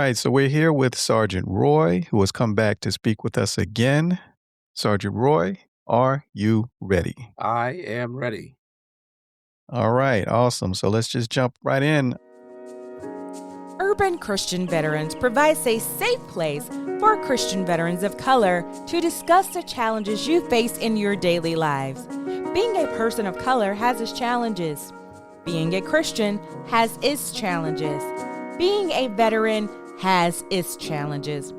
right, so we're here with Sergeant Roy, who has come back to speak with us again. Sergeant Roy, are you ready? I am ready. All right, awesome. So let's just jump right in. Urban Christian Veterans provides a safe place for Christian veterans of color to discuss the challenges you face in your daily lives. Being a person of color has its challenges. Being a Christian has its challenges. Being a veteran has its challenges.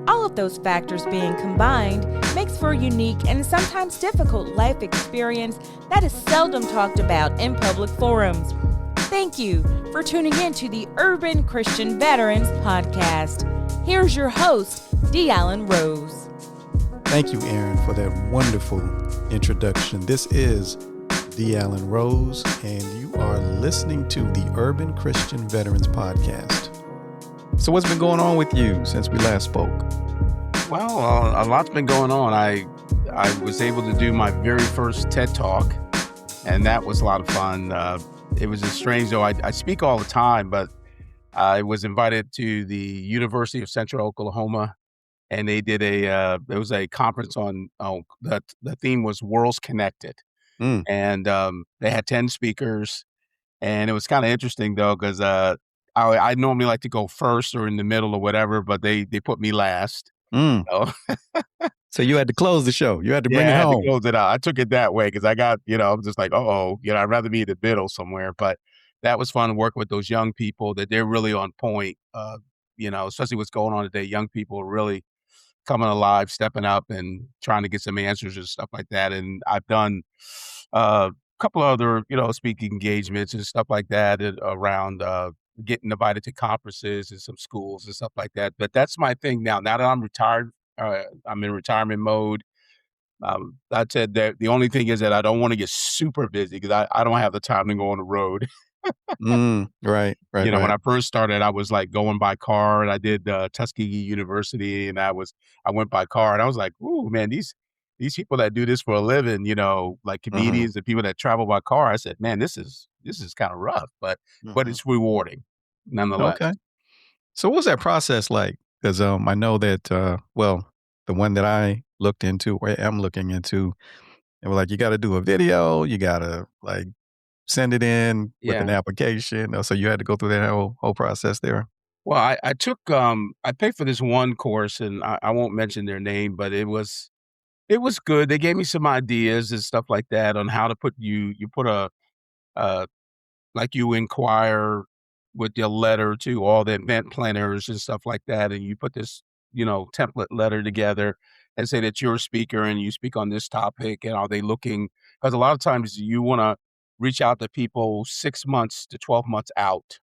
All of those factors being combined makes for a unique and sometimes difficult life experience that is seldom talked about in public forums. Thank you for tuning in to the Urban Christian Veterans Podcast. Here's your host, D. Allen Rose. Thank you, Aaron, for that wonderful introduction. This is D. Allen Rose, and you are listening to the Urban Christian Veterans Podcast. So what's been going on with you since we last spoke? Well, a lot's been going on. I was able to do my very first TED Talk, and that was a lot of fun. It was just strange, though. I speak all the time, but I was invited to the University of Central Oklahoma, and they did it was a conference on, the theme was Worlds Connected. Mm. And they had 10 speakers, and it was kind of interesting, though, because I normally like to go first or in the middle or whatever, but they put me last. Mm. So, So you had to close the show. You had to bring yeah, it I had to home. close it out. I took it that way because I got, I'm just like, I'd rather be in the middle somewhere. But that was fun working with those young people that they're really on point. Especially what's going on today. Young people are really coming alive, stepping up and trying to get some answers and stuff like that. And I've done a couple other, speaking engagements and stuff like that around getting invited to conferences and some schools and stuff like that. But that's my thing now. Now that I'm retired, I'm in retirement mode. I said that the only thing is that I don't want to get super busy because I don't have the time to go on the road. Right. When I first started, I was like going by car, and I did Tuskegee University, and I went by car, and I was like, "Ooh, man, these people that do this for a living, like comedians and people that travel by car." I said, "Man, this is kind of rough, but it's rewarding nonetheless." Okay. So what was that process like? Because I know that, the one that I looked into or am looking into, they were like, you got to do a video, you got to like send it in with an Yeah. application. So you had to go through that whole process there. Well, I took I paid for this one course, and I won't mention their name, but it was good. They gave me some ideas and stuff like that on how to put you put a like you inquire with your letter to all the event planners and stuff like that, and you put this, template letter together and say that you're a speaker and you speak on this topic, and are they looking, because a lot of times you want to reach out to people 6 months to 12 months out,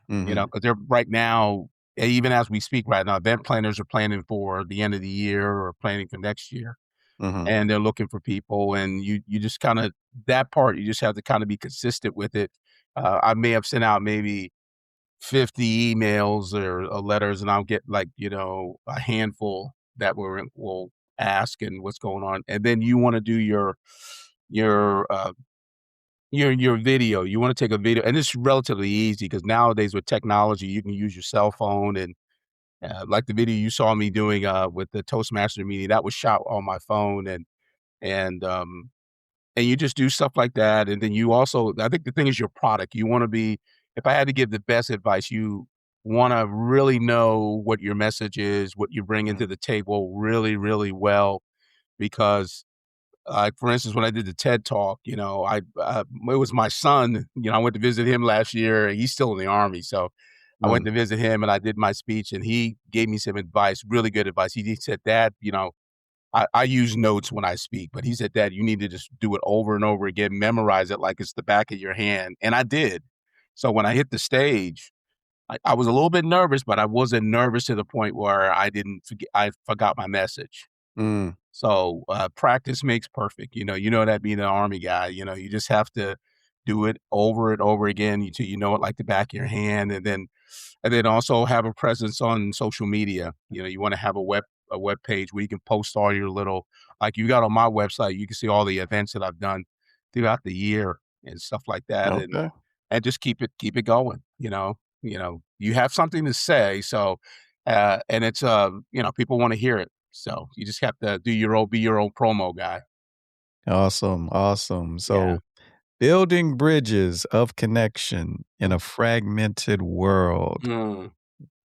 Mm-hmm. because they're right now, even as we speak right now, event planners are planning for the end of the year or planning for next year, Mm-hmm. and they're looking for people, and you just kind of, that part, you just have to kind of be consistent with it. I may have sent out maybe 50 emails or letters, and I'll get like, a handful that will ask and what's going on. And then you want to do your uh your video. You want to take a video, and it's relatively easy because nowadays with technology, you can use your cell phone, and like the video you saw me doing with the Toastmaster meeting, that was shot on my phone, and um and you just do stuff like that, and then you also, I think the thing is your product. You wanna be, if I had to give the best advice, you wanna really know what your message is, what you bring into the table really, really well, because, like, for instance, when I did the TED Talk, it was my son, I went to visit him last year. He's still in the Army, so I went Mm. to visit him, and I did my speech, and he gave me some advice, really good advice. He said, "Dad," I use notes when I speak, but he said, "Dad, you need to just do it over and over again, memorize it like it's the back of your hand." And I did. So when I hit the stage, I was a little bit nervous, but I wasn't nervous to the point where I forgot my message. Mm. So practice makes perfect. That being an Army guy, you just have to do it over and over again until you know it like the back of your hand, and then also have a presence on social media. You want to have a web page where you can post all your little, like you got on my website, you can see all the events that I've done throughout the year and stuff like that, and Okay. just keep it going. You have something to say, so And it's, people want to hear it. So you just have to be your own promo guy. Awesome. Awesome. Yeah. So building bridges of connection in a fragmented world. Mm.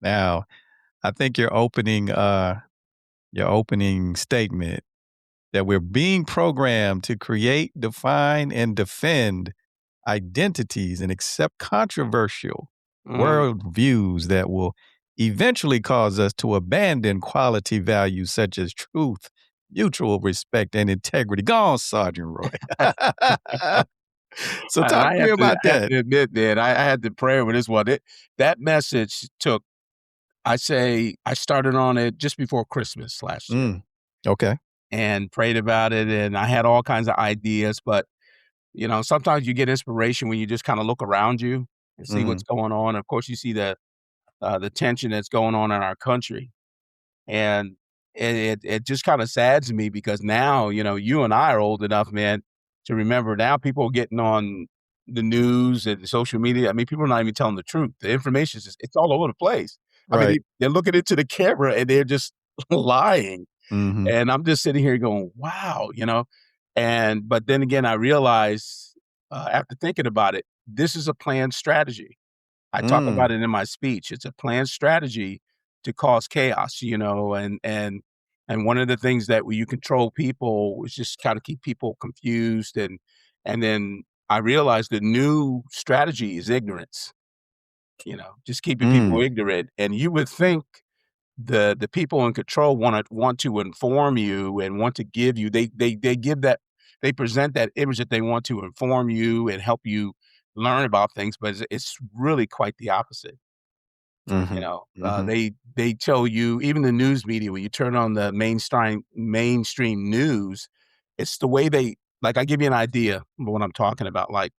Now, I think your opening statement that we're being programmed to create, define, and defend identities and accept controversial Mm. worldviews that will eventually cause us to abandon quality values such as truth, mutual respect, and integrity. Go on, Sergeant Roy. So And talk to me about I have that. to admit, man, I had to pray with this one. That message took, I started on it just before Christmas last year Mm, okay. and prayed about it. And I had all kinds of ideas, but sometimes you get inspiration when you just kind of look around you and see Mhm, what's going on. Of course, you see the tension that's going on in our country. And it just kinda saddens me because now, you and I are old enough, man, to remember now people are getting on the news and social media. I mean, people are not even telling the truth. The information is just it's all over the place. I mean, right. they're looking into the camera and they're just lying. Mhm, And I'm just sitting here going, "Wow," but then again, I realize, after thinking about it, this is a planned strategy. I talk about mm, it in my speech. It's a planned strategy to cause chaos, and one of the things that when you control people is just kind of keep people confused and then I realized the new strategy is ignorance, just keeping people mm, ignorant. And you would think the people in control want to inform you and want to give you they give that they present that image that they want to inform you and help you learn about things, but it's really quite the opposite. mhm, mhm, They tell you, even the news media, when you turn on the mainstream news, it's the way they like. I give you an idea of what I'm talking about. Like,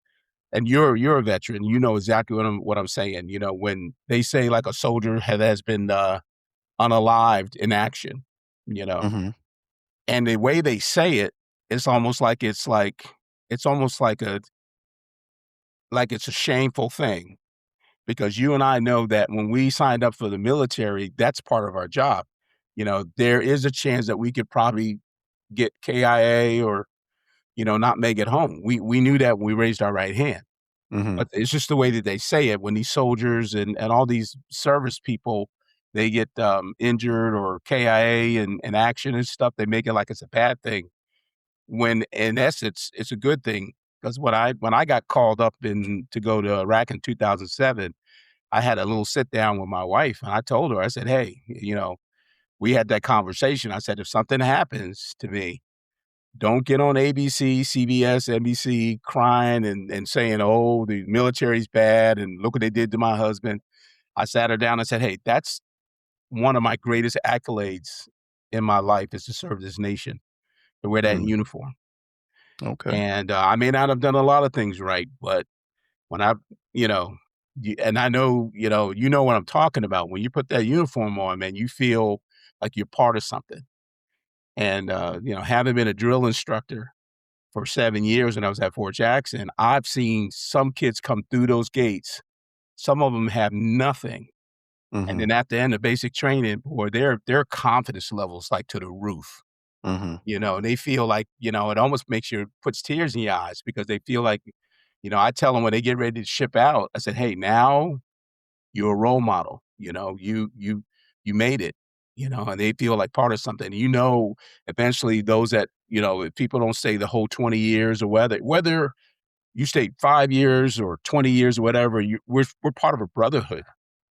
and you're a veteran, you know exactly what I'm saying. When they say like a soldier has been unalived in action, you know, mhm, and the way they say it, it's almost like it's a shameful thing because you and I know that when we signed up for the military, that's part of our job. There is a chance that we could probably get KIA or, not make it home. We knew that when we raised our right hand. mhm, But it's just the way that they say it when these soldiers and all these service people, they get, injured or KIA in action and stuff, they make it like it's a bad thing, when in essence, it's a good thing. Because when I got called up in to go to Iraq in 2007, I had a little sit down with my wife, and I told her, I said, "Hey," we had that conversation. I said, "If something happens to me, don't get on ABC, CBS, NBC crying and saying, 'Oh, the military's bad, and look what they did to my husband.'" I sat her down and said, "Hey, that's one of my greatest accolades in my life is to serve this nation, to wear that mm, uniform. okay. And, I may not have done a lot of things right, but when I you know, and I know, what I'm talking about. When you put that uniform on, man, you feel like you're part of something. And, having been a drill instructor for 7 years when I was at Fort Jackson, I've seen some kids come through those gates. Some of them have nothing, and Mhm, then at the end of basic training, boy, their confidence levels, like, to the roof, mhm, and they feel like, it almost puts tears in your eyes because they feel like, I tell them when they get ready to ship out, I said, "Hey, now you're a role model, you made it," and they feel like part of something. Eventually those that, if people don't stay the whole 20 years or whether you stay 5 years or 20 years or whatever, we're part of a brotherhood.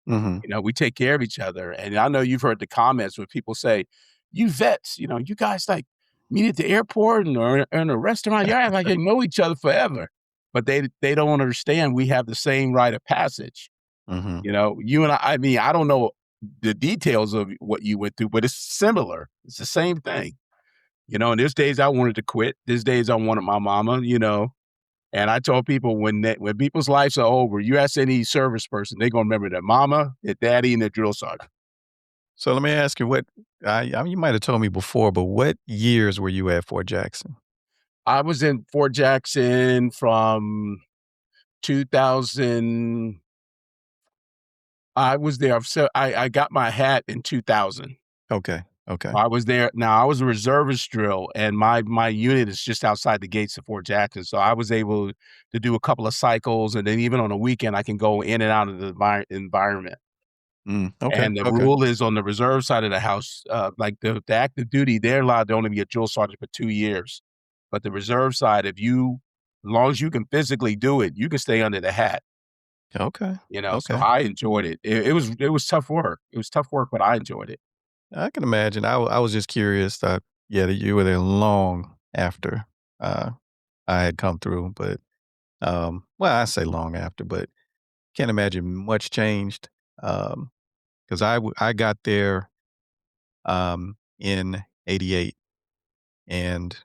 mhm, We take care of each other. And I know you've heard the comments where people say, "You vets, you guys like meet at the airport or in a restaurant. You act like you know each other forever." But they don't understand we have the same rite of passage. mhm. You and I mean, I don't know the details of what you went through, but it's similar. It's the same thing. And there's days I wanted to quit. There's days I wanted my mama, and I told people when people's lives are over, you ask any service person, they're gonna remember their mama, their daddy, and their drill sergeant. So let me ask you I mean, you might have told me before, but what years were you at Fort Jackson? I was in Fort Jackson from 2000 I was there. So I got my hat in 2000. Okay. Okay. I was there. Now I was a reservist drill, and my unit is just outside the gates of Fort Jackson. So I was able to do a couple of cycles, and then even on a weekend, I can go in and out of the environment. Okay. And the Okay. rule is on the reserve side of the house, like the active duty, they're allowed to only be a drill sergeant for 2 years. But the reserve side, as long as you can physically do it, you can stay under the hat. Okay. So Okay. I enjoyed it. It was tough work. It was tough work, but I enjoyed it. I can imagine. I was just curious that, yeah, that you were there long after uh, I had come through, but well, I say long after, but can't imagine much changed because I got there in '88, and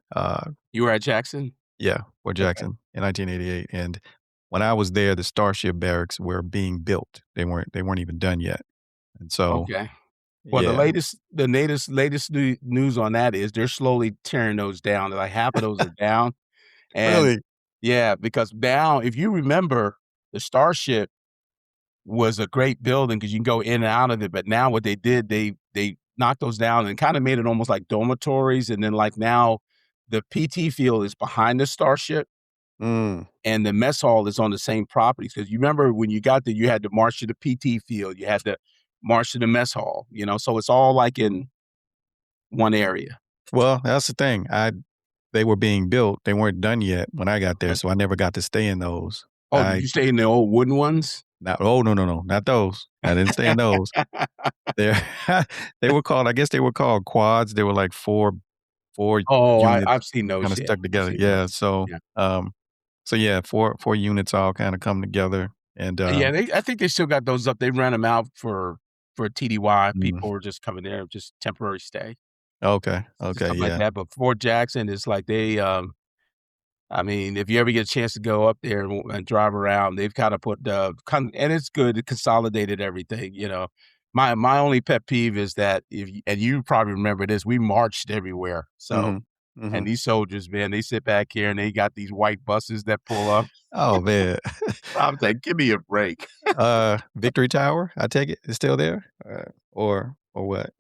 You were at Jackson? yeah, Fort Okay. Jackson in 1988, and when I was there, the Starship barracks were being built. They weren't even done yet, and so Okay. Well, yeah, latest news on that is they're slowly tearing those down. Like half of those are down. And really. yeah, because now, if you remember, the Starship was a great building because you can go in and out of it. But now what they did, they knocked those down and kind of made it almost like dormitories. And then like now the PT field is behind the Starship Mm. and the mess hall is on the same properties. Because you remember when you got there, you had to march to the PT field, you had to march to the mess hall, so it's all like in one area. Well, that's the thing. They were being built. They weren't done yet when I got there, Okay. so I never got to stay in those. Oh, did you stay in the old wooden ones? Oh, no, not those. I didn't stay in those. They're they were called, I guess they were called quads. They were like four Oh, units I've seen kinda those, yeah, stuck I've together. seen Yeah, those. so, Yeah. yeah, four units all kinda come together and, Yeah, I think they still got those up. They ran them out for TDY. mm, People were just coming there, just temporary stay, okay, okay, stuff like yeah. that, but Fort Jackson is like I mean, if you ever get a chance to go up there and drive around, they've kinda put, and it's good, it consolidated everything. My only pet peeve is that if y and you probably remember this, we marched everywhere, so Mhm, and mhm. these soldiers, man, they sit back here and they got these white buses that pull up. Oh, man. I'm like, "Give me a break." Victory Tower, I take it, is still there? Or what?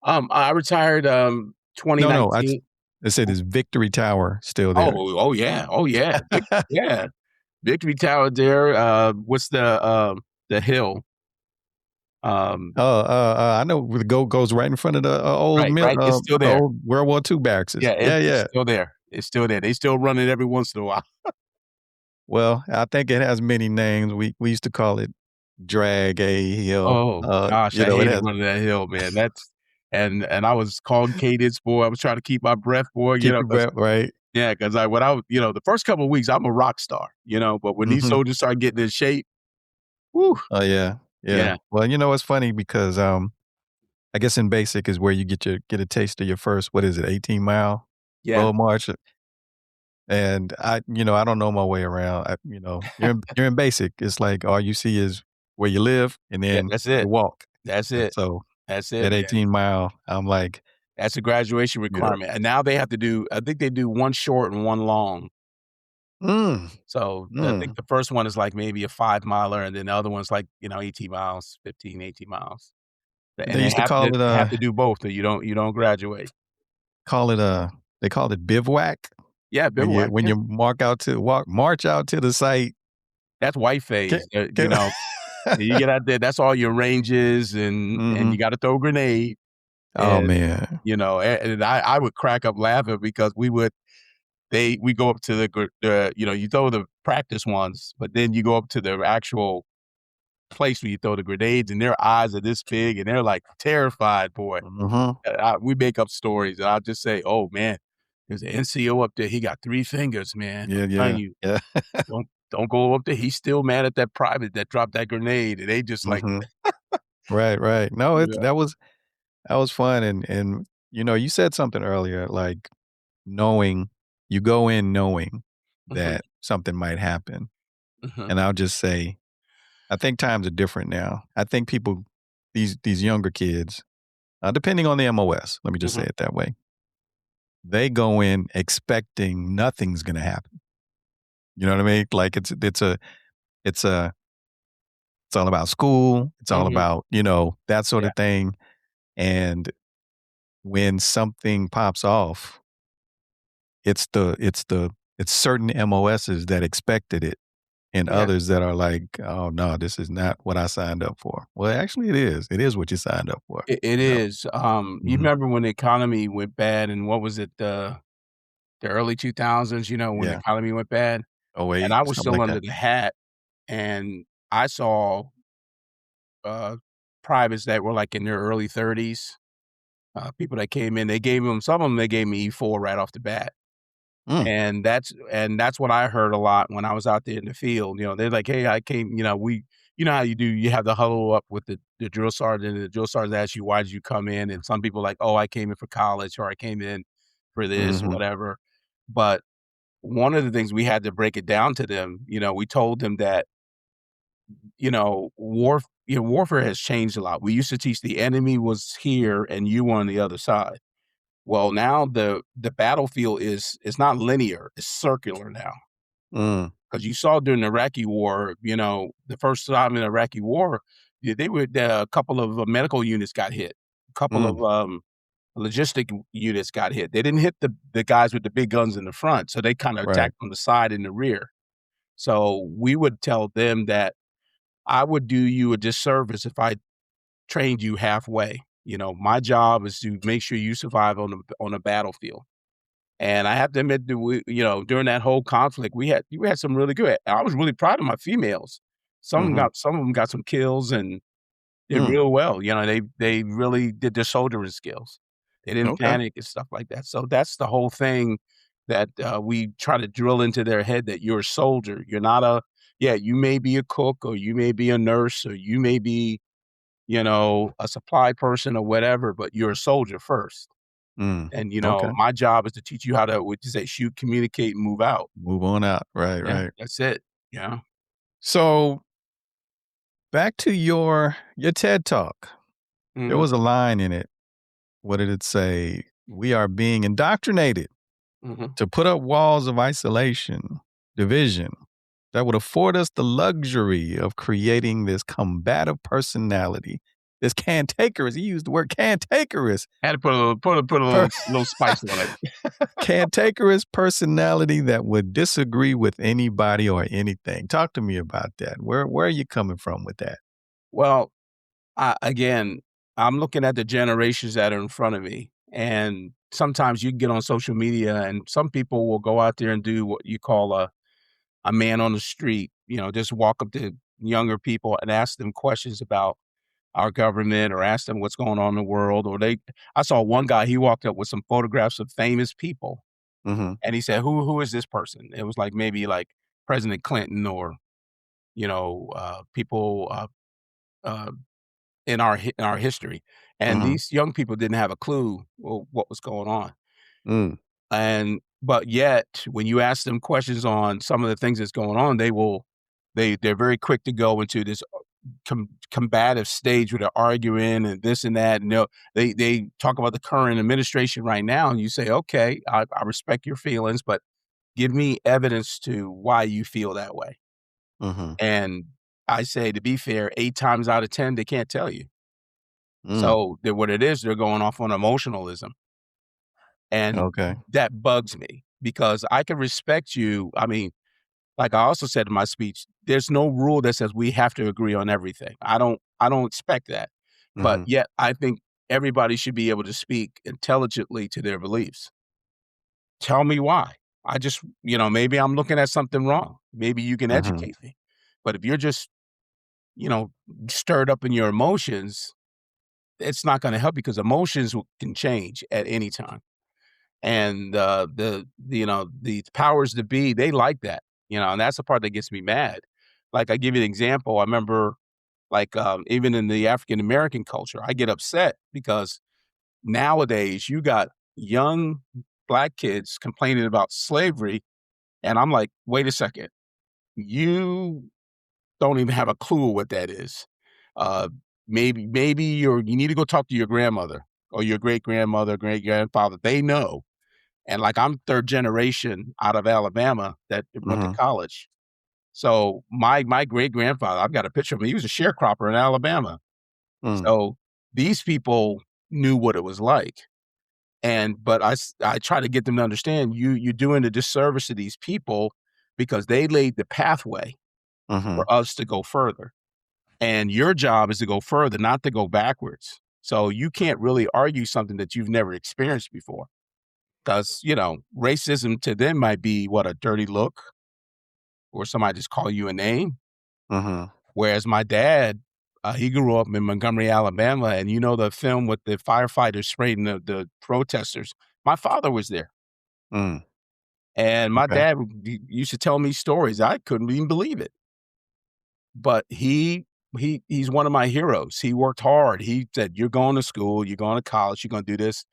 I retired, No, twenty-nineteen. I said, is Victory Tower still there? Oh, yeah. Oh, yeah. Yeah. Victory Tower there, what's the hill? Um, I know where the goat goes right in front of the, old right, right, it's still the there. old World War II barracks. Yeah, Yeah, it's yeah. still there. It's still there. They still run it every once in a while. Well, I think it has many names. We used to call it Drag A Hill. Oh gosh, I It hated has running that hill, man. That's and I was calling cadence, boy. I was trying to keep my breath, boy, keep your because breath, right? yeah, because when I was the first couple of weeks, I'm a rock star, but when these Mhm. soldiers start getting in shape, whoo, Oh, yeah, yeah. yeah, Well, it's funny because, I guess in basic is where you get a taste of your first, what is it, 18-mile yeah, road march, and I don't know my way around. You're in basic. It's like all you see is where you live and yeah, then that's you it. walk, That's and it. so That's it, that man. 18-mile, I'm like, That's a graduation you know requirement, and now they have to do I think they do one short and one long. mm, So, I think mm. the first one is, like, maybe a 5 miler, and then the other one's, like, 18 miles, 15, 18 miles. And They used to call it, they have to do both, or you don't graduate. call it, they called it bivouac Yeah, when you bivouac, when yeah. you march out to the site. That's white Ca phase, ca you get out there, that's all your ranges, and you Mhm. gotta throw a grenade, Oh, and, man. and I would crack up laughing because we go up to you throw the practice ones, but then you go up to the actual place where you throw the grenades, and their eyes are this big, and they're, like, terrified, boy. Mhm. We make up stories, and I'll just say, "Oh, man, there's an NCO up there, he got 3 fingers, man. Yeah, I'm telling yeah, you, yeah. don't go up there. He's still mad at that private that dropped that grenade," and they just like Mhm. Right, right. No, yeah. that was fun, and, you said something earlier, like, knowing you go in knowing Mhm, that something might happen, mhm, and I'll just say, I think times are different now. I think people these younger kids, depending on the MOS, let me just say mhm, it that way, they go in expecting nothing's gonna happen. You know what I mean? Like, it's a all about school. It's all Mhm. about, that sort Yeah. of thing. And when something pops off, it's certain MOSs that expected it and Yeah. others that are like, oh no, this is not what I signed up for. Well, actually it is. It is what you signed up for. It You know? is. You Mhm. remember when the economy went bad and what was it, the early 2000s, when the Yeah. economy went bad? Oh And 08, I was something still like under that. the hat, and I saw, uh, privates that were, like, in their early 30s, people that came in, they gave them some of them they gave me E4 right off the bat. Mm. And that's what I heard a lot when I was out there in the field. They're like, "Hey, I came," how you do, you have the huddle up with the drill sergeant, and the drill sergeant asks you, "Why did you come in?" And some people are like, "Oh, I came in for college," or "I came in for this," Mhm. whatever. But one of the things we had to break it down to them, we told them that, warfare has changed a lot. We used to teach the enemy was here and you on the other side. Well, now the battlefield is not linear, it's circular now. Mm. Because you saw during the Iraqi war, the first time in the Iraqi war, they were a couple of medical units got hit. A couple Mm. of, logistic units got hit. They didn't hit the guys with the big guns in the front, so they kinda Right. attacked from the side and the rear. So, we would tell them that, "I would do you a disservice if I trained you halfway. My job is to make sure you survive on the battlefield." And I have to admit that during that whole conflict, we had some really good. I was really proud of my females. Mhm. Some of them got some kills and did Mm. real well. They really did their soldiering skills. They didn't Okay. panic and stuff like that. So that's the whole thing that we try to drill into their head that you're a soldier. You're not yeah, you may be a cook or you may be a nurse or you may be, a supply person or whatever, but you're a soldier first. Mm. And, Okay. my job is to teach you how to, what you say, shoot, communicate, and move out. Move on out. Right, Yeah, right. that's it. Yeah. So back to your TED Talk. There Mhm, was a line in it. What did it say? We are being indoctrinated mhm. to put up walls of isolation, division that would afford us the luxury of creating this combative personality, this cantankerous. He used the word cantankerous. Had to put a Per- little spice on it. Cantankerous personality that would disagree with anybody or anything. Talk to me about that. Where are you coming from with that? Well, again, I'm looking at the generations that are in front of me, and sometimes you get on social media, and some people will go out there and do what you call a man on the street, just walk up to younger people and ask them questions about our government or ask them what's going on in the world, I saw one guy, he walked up with some photographs of famous people, Hmm. and he said, "Who is this person?" It was like maybe like President Clinton or, people, uh, in our history, and Hmm. these young people didn't have a clue, well, what was going on, Mm. but yet, when you ask them questions on some of the things that's going on, they're very quick to go into this combative stage where they're arguing and this and that. And they talk about the current administration right now, and you say, "Okay, I respect your feelings, but give me evidence to why you feel that way." Hmm. And I say, to be fair, 8 times out of 10, they can't tell you. Mm. So what it is, they're going off on emotionalism, and Okay. that bugs me because I can respect you. I mean, like I also said in my speech, there's no rule that says we have to agree on everything. I don't expect that. But Hmm. yet I think everybody should be able to speak intelligently to their beliefs. Tell me why. I just, maybe I'm looking at something wrong. Maybe you can Hmm. educate me. But if you're just, you know, stirred up in your emotions, it's not going to help because emotions can change at any time. And the powers that be, they like that, and that's the part that gets me mad. Like, I give you an example. I remember, like, even in the African American culture, I get upset because nowadays you got young black kids complaining about slavery, and I'm like, wait a second, you don't even have a clue what that is. Uh, maybe you need to go talk to your grandmother or your great grandmother, great grandfather. They know. And, like, I'm 3rd generation out of Alabama that went to Hmm. college. So my great grandfather, I've got a picture of him. He was a sharecropper in Alabama. Mm. So these people knew what it was like. But I try to get them to understand you're doing a disservice to these people because they laid the pathway Mm-hmm. for us to go further. And your job is to go further, not to go backwards. So you can't really argue something that you've never experienced before. Because, racism to them might be a dirty look or somebody just call you a name. Mm-hmm. Whereas my dad, he grew up in Montgomery, Alabama, and the film with the firefighters spraying the protesters. My father was there. Mm. And my Okay. dad used to tell me stories. I couldn't even believe it. But he's one of my heroes. He worked hard. He said, "You're going to school, you're going to college, you're going to do this."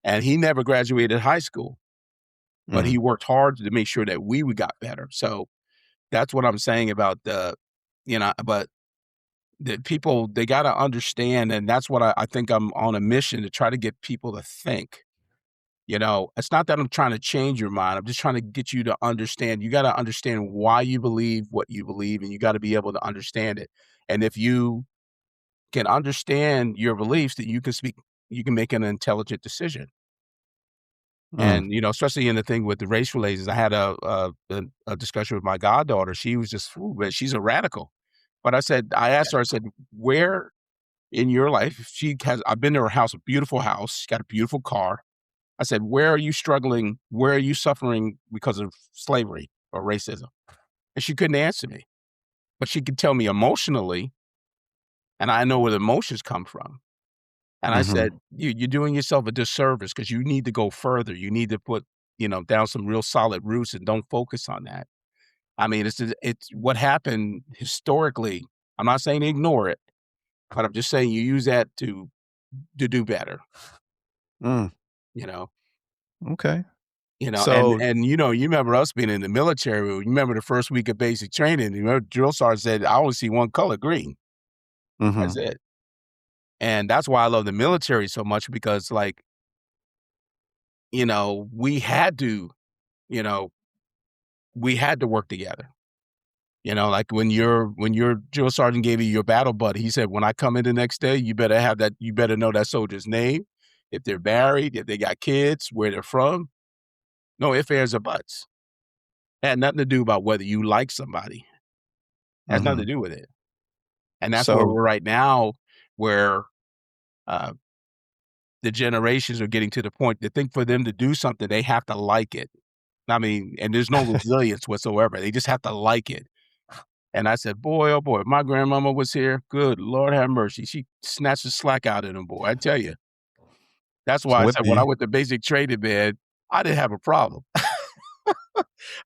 And he never graduated high school, but Mm. he worked hard to make sure that we got better. So that's what I'm saying about but the people, they got to understand. And that's what I think I'm on a mission to try to get people to think. It's not that I'm trying to change your mind. I'm just trying to get you to understand. You got to understand why you believe what you believe, and you got to be able to understand it. And if you can understand your beliefs, that you can make an intelligent decision. Mm. And, especially in the thing with the race relations, I had a discussion with my goddaughter. She was just, man, she's a radical. But I asked her, I said, where in your life, I've been to her house, a beautiful house, she's got a beautiful car. I said, where are you struggling? Where are you suffering because of slavery or racism? And she couldn't answer me, but she could tell me emotionally, and I know where the emotions come from. And I Mm-hmm. said, you're doing yourself a disservice because you need to go further. You need to put, down some real solid roots and don't focus on that. I mean, it's what happened historically. I'm not saying ignore it, but I'm just saying you use that to do better, Mm. you know. Okay. And So, you remember us being in the military. You remember the first week of basic training. You remember drill sergeant said, "I only see one color, green." mm-hmm. That's it. And that's why I love the military so much because, like, we had to, you know, we had to work together. Like when your drill sergeant gave you your battle buddy, he said, "When I come in the next day, you better have that. You better know that soldier's name, if they're married, if they got kids, where they're from. No ifs, ands, or buts. Had nothing to do about whether you like somebody. Has nothing Mm-hmm. to do with it." And that's where So, we're right now, where uh, the generations are getting to the point that think for them to do something, they have to like it. I mean, and there's no resilience whatsoever. They just have to like it. And I said, boy, oh boy, if my grandmama was here, good Lord have mercy. She snatched the slack out of them, boy. I tell you. That's why so I with said when I the went to basic training, man, I didn't have a problem.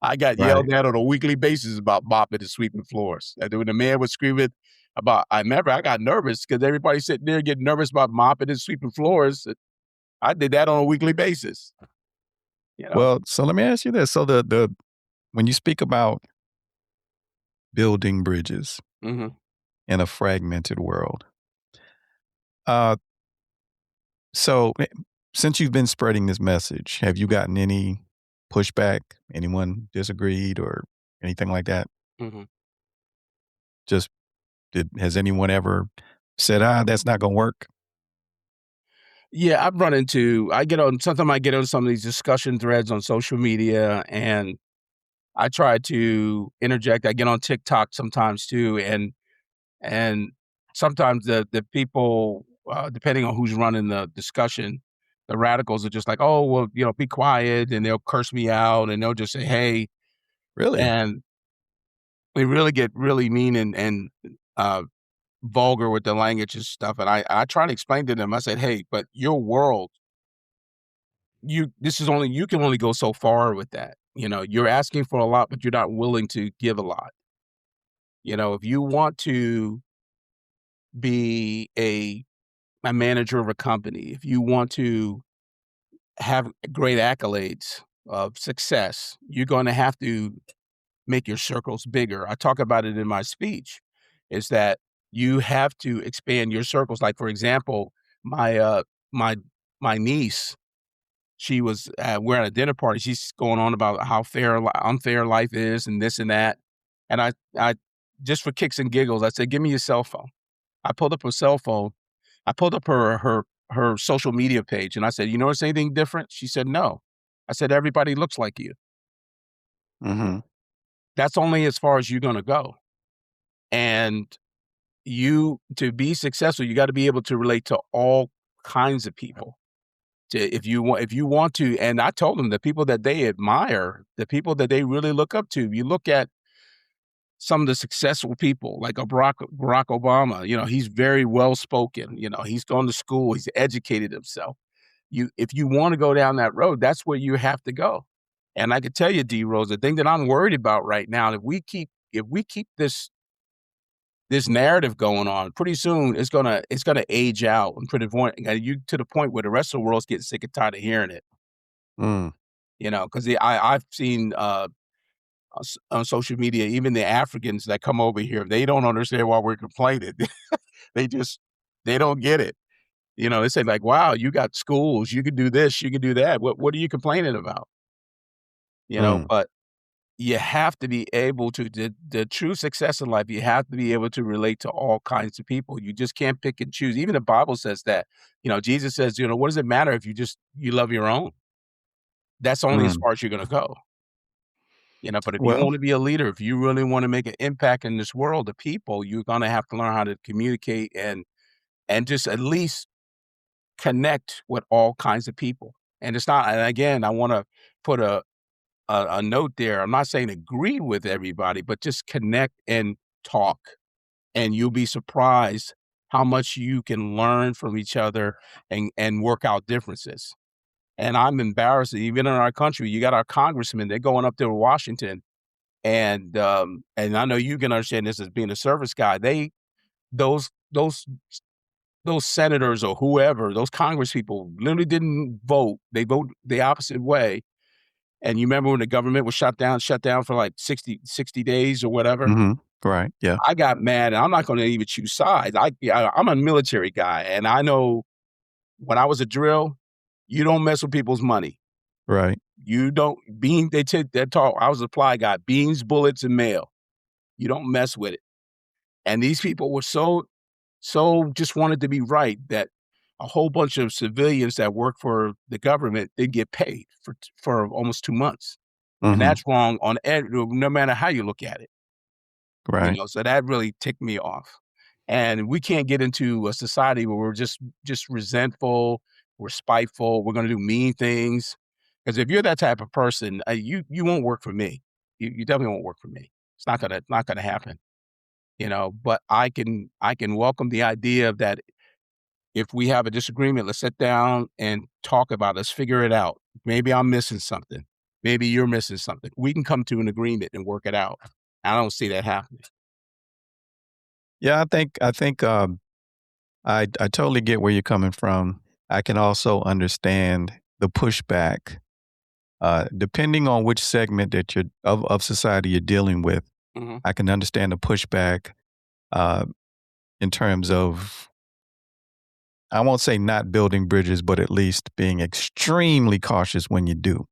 I got right. yelled at on a weekly basis about mopping and sweeping floors. And when the man was screaming I remember I got nervous because everybody sitting there getting nervous about mopping and sweeping floors. I did that on a weekly basis, you know? Well, so let me ask you this. So the when you speak about building bridges Mhm. in a fragmented world, uh, so since you've been spreading this message, have you gotten any pushback? Anyone disagreed or anything like that? Mhm. Just has anyone ever said, that's not gonna work? Yeah, sometimes I get on some of these discussion threads on social media, and I try to interject. I get on TikTok sometimes too, and sometimes the people, depending on who's running the discussion, the radicals are just like, "Oh, well, be quiet," and they'll curse me out, and they'll just say, "Hey," Really? and they really get really mean and uh, vulgar with the language and stuff. And I try to explain to them. I said, "Hey, but your world, you can only go so far with that. You're asking for a lot, but you're not willing to give a lot. If you want to be a manager of a company, if you want to have great accolades of success, you're going to have to make your circles bigger." I talk about it in my speech, is that you have to expand your circles. Like, for example, my my my niece, we're at a dinner party. She's going on about how unfair life is and this and that. And I just for kicks and giggles, I said, "Give me your cell phone." I pulled up her cell phone. I pulled up her social media page, and I said, "You notice anything different?" She said, "No." I said, "Everybody looks like you." Mm-hmm. That's only as far as you're gonna go. And to be successful, you gotta be able to relate to all kinds of people. If you want to, and I told them the people that they admire, the people that they really look up to, you look at some of the successful people like a Barack Obama, he's very well spoken, he's gone to school, he's educated himself. If you want to go down that road, that's where you have to go. And I could tell you, D Rose, the thing that I'm worried about right now, if we keep this narrative going on, pretty soon it's gonna age out and to the point where the rest of the world's getting sick and tired of hearing it. Mm. Because I've seen on social media, even the Africans that come over here, they don't understand why we're complaining. They just they don't get it. They say like, "Wow, you got schools, you can do this, you can do that. What are you complaining about?" Mm. But you have to be able to the true success in life, you have to be able to relate to all kinds of people. You just can't pick and choose. Even the Bible says that. Jesus says, "What does it matter if you love your own?" That's only as Mm. far as you're gonna go. But if you Well, wanna be a leader, if you really wanna make an impact in this world of people, you're gonna have to learn how to communicate and just at least connect with all kinds of people. And it's not, and again, I wanna put a note there. I'm not saying agree with everybody, but just connect and talk, and you'll be surprised how much you can learn from each other and work out differences. And I'm embarrassed, even in our country, you got our congressmen, they're going up there to Washington, and I know you can understand this as being a service guy. Those those those senators or whoever, those congress people literally didn't vote. They vote the opposite way. And you remember when the government was shut down for like 60 days or whatever? mm-hmm. Right. Yeah. I got mad, and I'm not gonna even choose sides. I'm a military guy, and I know when I was a drill, you don't mess with people's money. Right. You don't they talk. I was a supply guy, beans, bullets, and mail. You don't mess with it. And these people were so just wanted to be right that a whole bunch of civilians that work for the government didn't get paid for almost 2 months. And Mm-hmm. that's wrong no matter how you look at it, Right. so that really ticked me off. And we can't get into a society where we're just resentful, we're spiteful, we're gonna do mean things. Because if you're that type of person, you won't work for me. You definitely won't work for me. It's not gonna happen. But I can welcome the idea of that. If we have a disagreement, let's sit down and talk about it. Let's figure it out. Maybe I'm missing something. Maybe you're missing something. We can come to an agreement and work it out. I don't see that happening. Yeah. I think I totally get where you're coming from. I can also understand the pushback, depending on which segment that you're of society you're dealing with. Mhm. I can understand the pushback uh, in terms of, I won't say not building bridges, but at least being extremely cautious when you do.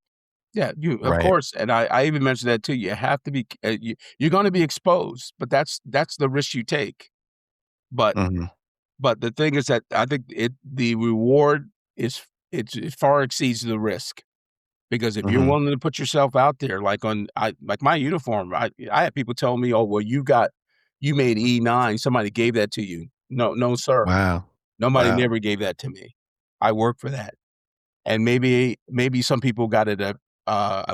Yeah, of Right. course, and I even mentioned that too. You have to be, you're going to be exposed, but that's the risk you take. But Hmm. but the thing is that I think the reward it far exceeds the risk. Because if you're Hmm. willing to put yourself out there, like my uniform, I had people tell me, "Oh, well, you made E9. Somebody gave that to you." No, no, sir. Wow. Nobody Wow. never gave that to me. I worked for that, and maybe some people got it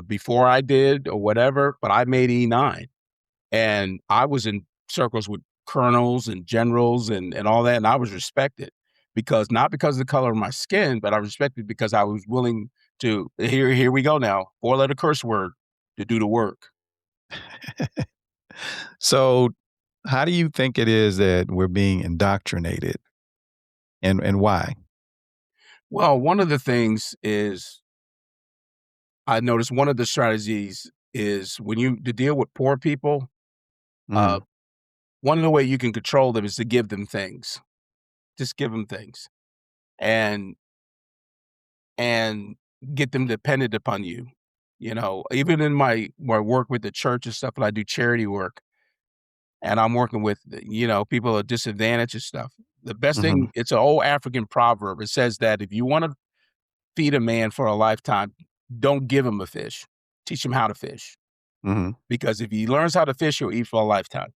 before I did or whatever, but I made E9, and I was in circles with colonels and generals and all that, and I was respected not because of the color of my skin, but I respected because I was willing to here we go now, 4-letter curse word to do the work. So, how do you think it is that we're being indoctrinated, and why? Well, one of the things is I noticed one of the strategies is when you to deal with poor people, uh, Hmm. one of the way you can control them is to give them things. Just give them things. And and get them dependent upon you. Even in my work with the church and stuff, when I do charity work, and I'm working with, people at disadvantage and stuff. The best Mm-hmm. thing, it's an old African proverb. It says that if you want to feed a man for a lifetime, don't give him a fish. Teach him how to fish. Mm-hmm. Because if he learns how to fish, he'll eat for a lifetime.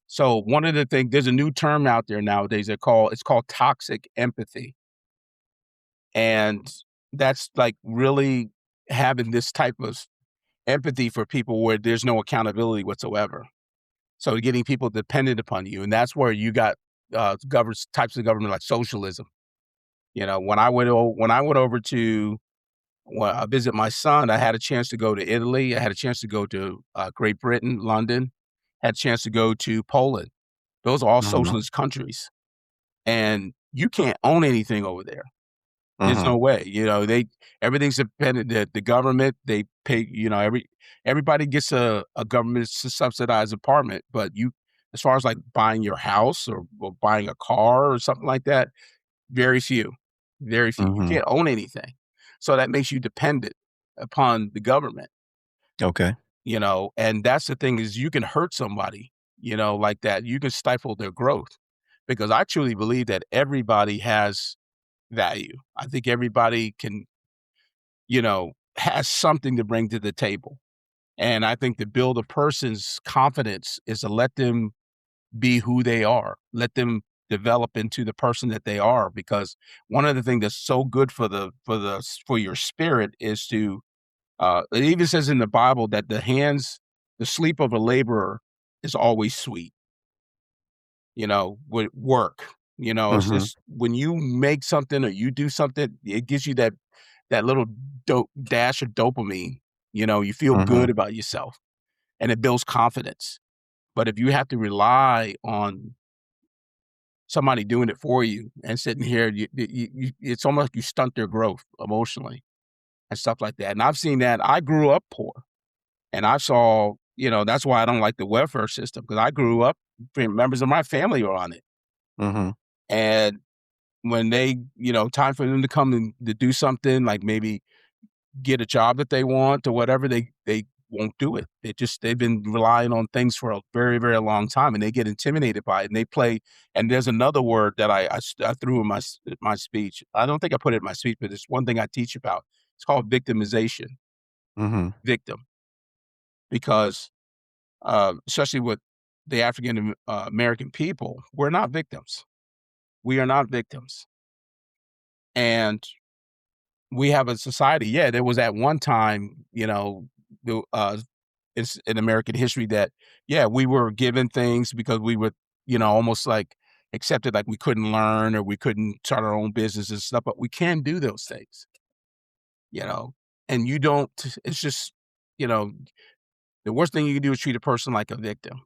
So one of the things, there's a new term out there nowadays it's called toxic empathy. And that's like really having this type of empathy for people where there's no accountability whatsoever. So getting people dependent upon you. And that's where you got types of government like socialism. When I went over to visit my son, I had a chance to go to Italy. I had a chance to go to Great Britain, London, had a chance to go to Poland. Those are all Mm-hmm. socialist countries. And you can't own anything over there. There's Mm-hmm. no way, everything's dependent. The government, they pay, everybody gets a government subsidized apartment, but as far as like buying your house or buying a car or something like that, very few. You Mm-hmm. can't own anything. So that makes you dependent upon the government, Okay. and that's the thing is you can hurt somebody, like that. You can stifle their growth because I truly believe that everybody has value. I think everybody can, has something to bring to the table. And I think to build a person's confidence is to let them be who they are, let them develop into the person that they are. Because one of the things that's so good for your spirit is to, it even says in the Bible that the sleep of a laborer is always sweet, with work. It's Mm-hmm. just when you make something or you do something, it gives you that little dash of dopamine. You feel Mm-hmm. good about yourself, and it builds confidence. But if you have to rely on somebody doing it for you and sitting here, it's almost like you stunt their growth emotionally and stuff like that. And I've seen that. I grew up poor, and I saw, that's why I don't like the welfare system, because I grew up, members of my family are on it. Mm-hmm. And when they, time for them to come and to do something, like maybe get a job that they want or whatever, they won't do it. They've been relying on things for a very, very long time, and they get intimidated by it, and they play. And there's another word that I threw in my speech. I don't think I put it in my speech, but it's one thing I teach about. It's called victimization. Mm-hmm. Victim. Because especially with the African American people, we're not victims. We are not victims. And we have a society. Yeah, there was at one time, it's in American history that, yeah, we were given things because we were, almost like accepted, like we couldn't learn or we couldn't start our own business and stuff, but we can do those things, you know, and you don't, it's just, you know, the worst thing you can do is treat a person like a victim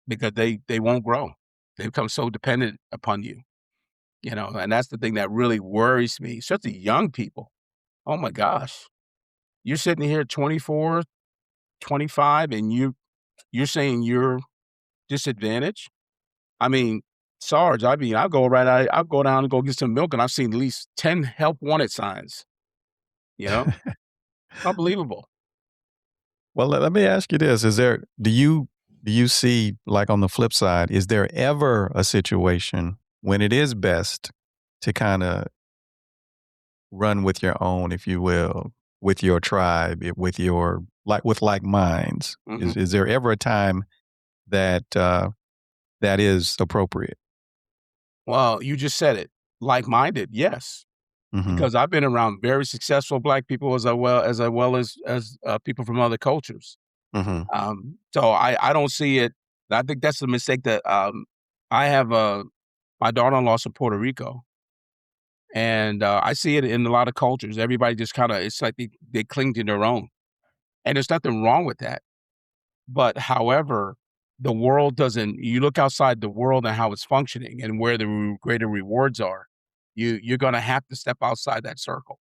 because they won't grow. They become so dependent upon you, and that's the thing that really worries me, especially young people. Oh my gosh. You're sitting here 24, 25, and you're saying you're disadvantaged? I mean, Sarge, I'll go down and go get some milk, and I've seen at least 10 help wanted signs, you know? Unbelievable. Well, let me ask you this. Do you see, like on the flip side, is there ever a situation when it is best to kind of run with your own, if you will, with your tribe, with like minds? Mhm. Is there ever a time that that is appropriate? Well, you just said it. Like-minded, yes, Mm-hmm. because I've been around very successful Black people as people from other cultures. Mm-hmm. So I don't see it. I think that's the mistake that, I have, my daughter-in-law's from Puerto Rico, and, I see it in a lot of cultures. Everybody just kinda, it's like they cling to their own, and there's nothing wrong with that. But however, the world doesn't, you look outside the world and how it's functioning and where the greater rewards are, you're gonna have to step outside that circle.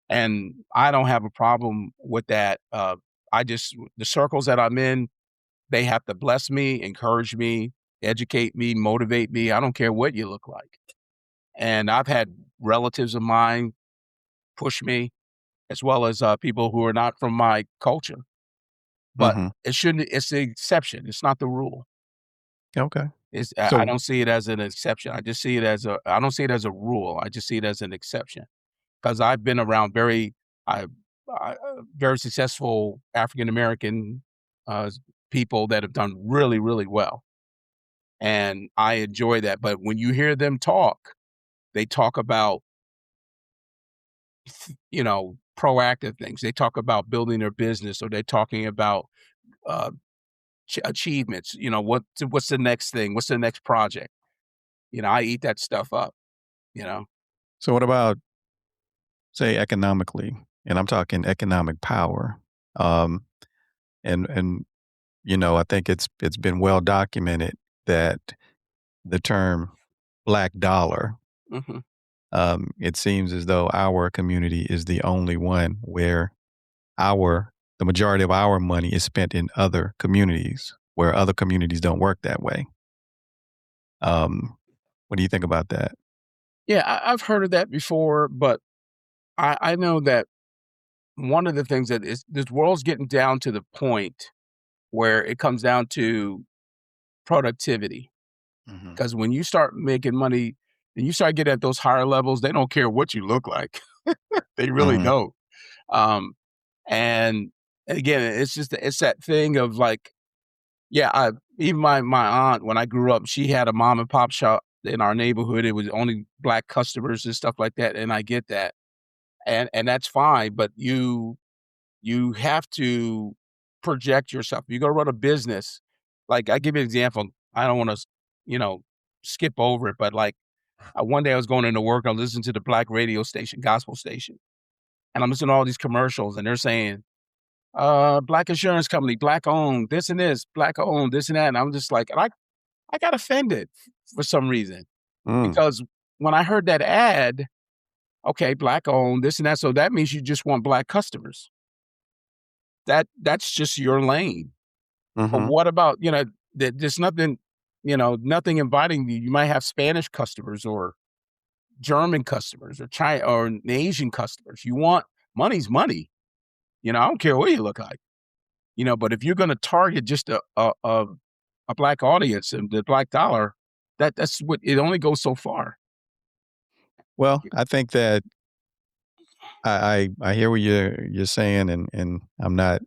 And I don't have a problem with that. The circles that I'm in, they have to bless me, encourage me, educate me, motivate me. I don't care what you look like. And I've had relatives of mine push me, as well as people who are not from my culture. But Mm-hmm. it's the exception. It's not the rule. Okay. I So don't see it as an exception. I just see it as I don't see it as a rule. I just see it as an exception because I've been around I, very successful African American uh, people that have done really, really well, and I enjoy that. But when you hear them talk, they talk about proactive things. They talk about building their business, or they're talking about uh, achievements. What's the next thing? What's the next project? I eat that stuff up. You know. so what about, say, economically? And I'm talking economic power. Um, and I think it's been well documented that the term black dollar, Hmm. it seems as though our community is the only one where the majority of our money is spent in other communities where other communities don't work that way. What do you think about that? Yeah, I've heard of that before, but I know that one of the things that is this world's getting down to the point where it comes down to productivity. Hmm. Because when you start making money and you start getting at those higher levels, they don't care what you look like. They really Hmm. don't. Um, and again, it's that thing of like, yeah, even my aunt, when I grew up, she had a mom and pop shop in our neighborhood. It was only black customers and stuff like that, and I get that, and that's fine. But you have to project yourself. You go to run a business. Like I give you an example. I don't want to, you know, skip over it, but like one day I was going into work. I listened to the black radio station, gospel station, and I'm listening to all these commercials, and they're saying, black insurance company, black owned, this and this, black owned, this and that. And I'm just like, and I got offended for some reason Mm. because when I heard that ad, okay, black owned, this and that. So that means you just want black customers. That's just your lane. But Hmm. what about, there's nothing, nothing inviting you. You might have Spanish customers or German customers or China or Asian customers. You want money's money. I don't care what you look like. But if you're going to target just a black audience and the black dollar, that's what it only goes so far. Well, I think that I hear what you're saying, and I'm not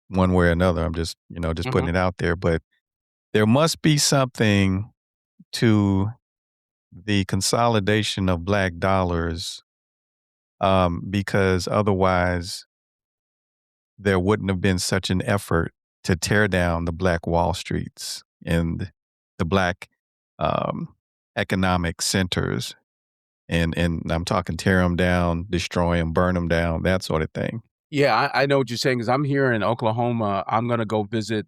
one way or another. I'm just Hmm. putting it out there. But there must be something to the consolidation of black dollars, because otherwise there wouldn't have been such an effort to tear down the black Wall Streets and the black um, economic centers. And I'm talking tear them down, destroy them, burn them down, that sort of thing. Yeah, I know what you're saying because I'm here in Oklahoma. I'm going to go visit.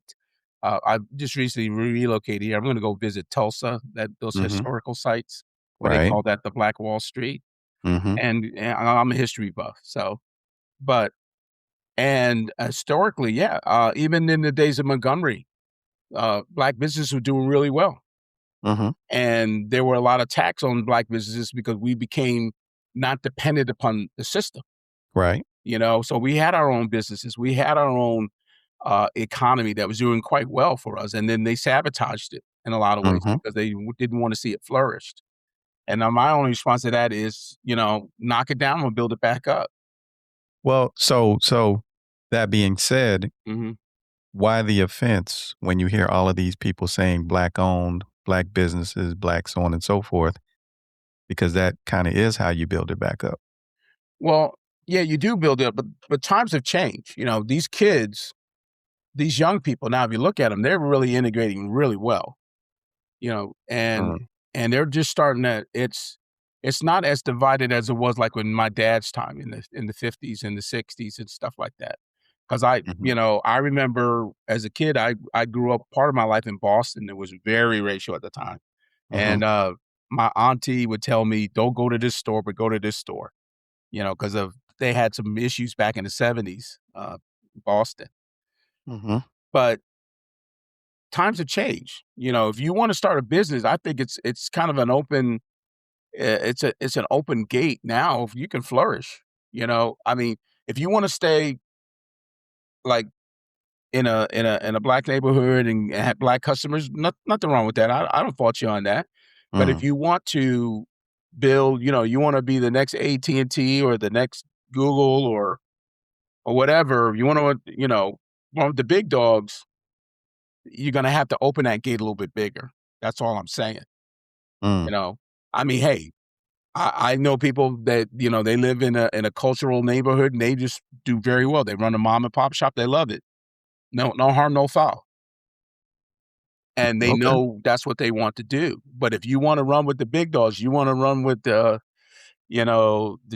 I just recently relocated here. I'm going to go visit Tulsa, those Hmm. historical sites where they Right. call that the Black Wall Street. Hmm. And I'm a history buff, so but and historically, yeah, even in the days of Montgomery, black businesses were doing really well, Hmm. and there were a lot of tax on black businesses because we became not dependent upon the system. Right. So we had our own businesses, we had our own economy that was doing quite well for us, and then they sabotaged it in a lot of ways Hmm. because they didn't want to see it flourished. And my only response to that is, knock it down and build it back up. Well, so that being said, Hmm. why the offense when you hear all of these people saying black owned, black businesses, black so on and so forth? Because that kind of is how you build it back up. Well, yeah, you do build it up, but times have changed. These kids, these young people now, if you look at them, they're really integrating really well. And Mm. they're just starting to. It's not as divided as it was like when my dad's time in the 50s and the 60s and stuff like that. Because Hmm. I remember as a kid, I grew up part of my life in Boston. It was very racial at the time, Hmm. and my auntie would tell me, "Don't go to this store, but go to this store." Because of they had some issues back in the 70s, Boston. Hmm. But times have changed. If you wanna start a business, I think it's kind of an open it's an open gate now. You can flourish, I mean, if you wanna stay, like, in a black neighborhood and have black customers, nothing wrong with that. I don't fault you on that. But if Mm, you want to build, you want to be the next AT&T or the next Google or whatever, you want to, one of the big dogs, you're going to have to open that gate a little bit bigger. That's all I'm saying. mm. I mean, hey, I know people that, they live in a cultural neighborhood and they just do very well. They run a mom and pop shop. They love it. No harm, no foul. And they Okay. know that's what they want to do. But if you want to run with the big dogs, you want to run with the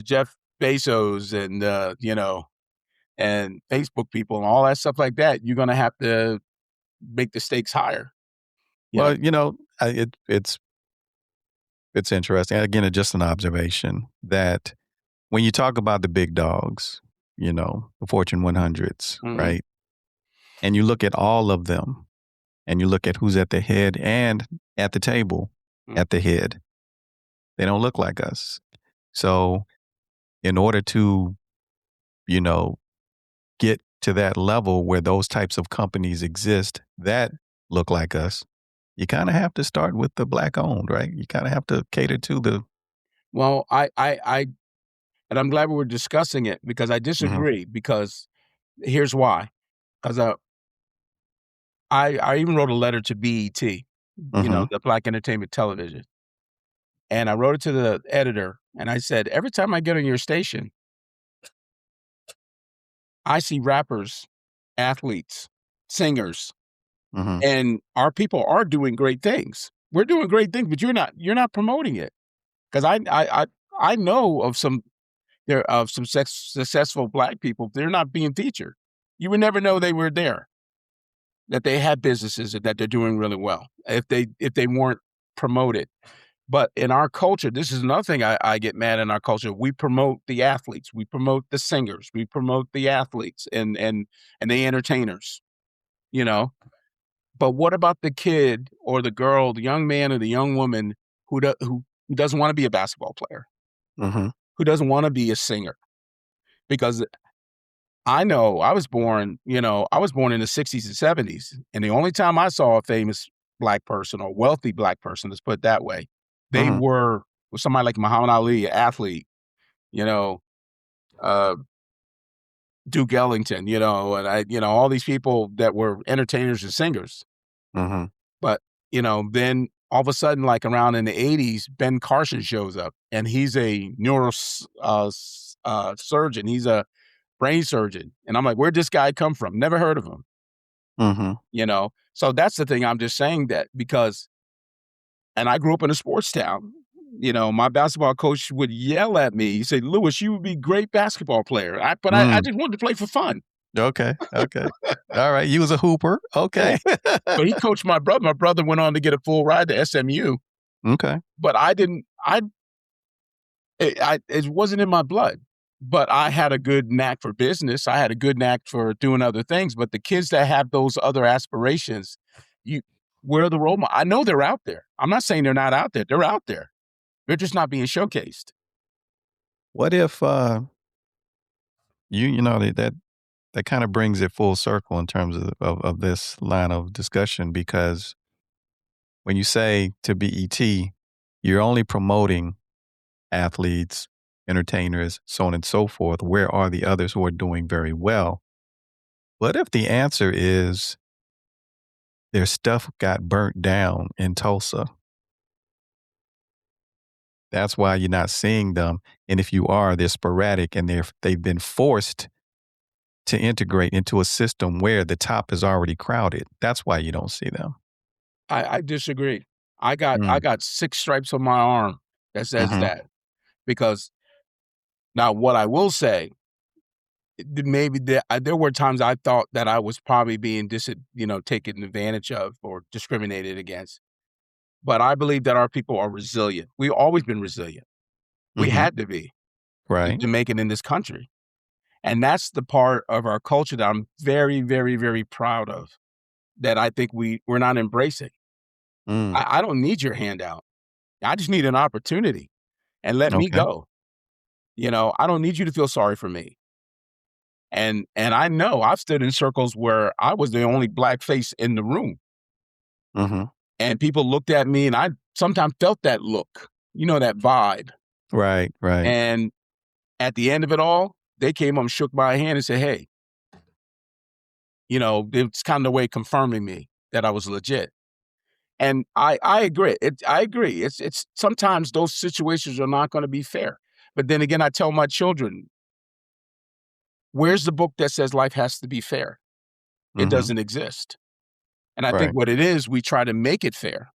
Jeff Bezos and, and Facebook people and all that stuff like that, you're going to have to make the stakes higher. Well, it's interesting. Again, it's just an observation that when you talk about the big dogs, the Fortune 100s, Mhm. right? And you look at all of them and you look at who's at the head and at the table at the head, they don't look like us. So in order to, get to that level where those types of companies exist that look like us, you kind of have to start with the black owned, right? You kind of have to cater to the. Well, and I'm glad we were discussing it because I Mhm, disagree because here's why. Because I even wrote a letter to BET, mhm, the Black Entertainment Television. And I wrote it to the editor and I said, every time I get on your station, I see rappers, athletes, singers, mhm, and our people are doing great things. We're doing great things, but you're not promoting it. Because I know of some successful black people, they're not being featured. You would never know they were there, that they had businesses and that they're doing really well if they weren't promoted. But in our culture, this is another thing I get mad in our culture. We promote the athletes, we promote the singers, we promote the athletes and the entertainers, you know. But what about the kid or the girl, the young man or the young woman who doesn't want to be a basketball player, mhm, who doesn't want to be a singer? Because I know I was born in the 60s and 70s, and the only time I saw a famous black person or wealthy black person, let's put it that way, they mhm, were with somebody like Muhammad Ali, an athlete, you know, uh, Duke Ellington, and all these people that were entertainers and singers. mhm, But, then all of a sudden, like around in the 80s, Ben Carson shows up and he's a surgeon. He's a brain surgeon. And I'm like, where'd this guy come from? Never heard of him, mhm. So that's the thing. I'm just saying that because, and I grew up in a sports town. My basketball coach would yell at me. He said, Lewis, you would be a great basketball player. But I Mm, just wanted to play for fun. okay, okay. All right, you was a hooper. Yeah. Okay. So he coached my brother. My brother went on to get a full ride to SMU, Okay. but I didn't. It wasn't in my blood, but I had a good knack for business. I had a good knack for doing other things. But the kids that have those other aspirations, you, where are the role models? I know they're out there. I'm not saying they're not out there. They're out there. They're just not being showcased. What if that kind of brings it full circle in terms of this line of discussion, because when you say to BET, you're only promoting athletes, entertainers, so on and so forth. Where are the others who are doing very well? What if the answer is their stuff got burnt down in Tulsa? That's why you're not seeing them. And if you are, they're sporadic and they've been forced to integrate into a system where the top is already crowded. That's why you don't see them. I disagree. I got I Mm. got 6 stripes on my arm that says Mhm. that because now what I will say, maybe there were times I thought that I was probably being taken advantage of or discriminated against. But I believe that our people are resilient. We've always been resilient. We Mhm. had to be Right. to make it in this country. And that's the part of our culture that I'm very, very, very proud of, that I think we're not embracing. Mm. I don't need your handout. I just need an opportunity and let me Okay. go. I don't need you to feel sorry for me. And I know I've stood in circles where I was the only black face in the room. Mm-hmm. And people looked at me, and I sometimes felt that look, that vibe. Right. And at the end of it all, they came up and shook my hand and said, hey, it's kind of the way confirming me that I was legit. And I agree. I agree. It's sometimes those situations are not going to be fair. But then again, I tell my children, where's the book that says life has to be fair? It Mm-hmm. doesn't exist. And I Right. think what it is, we try to make it fair.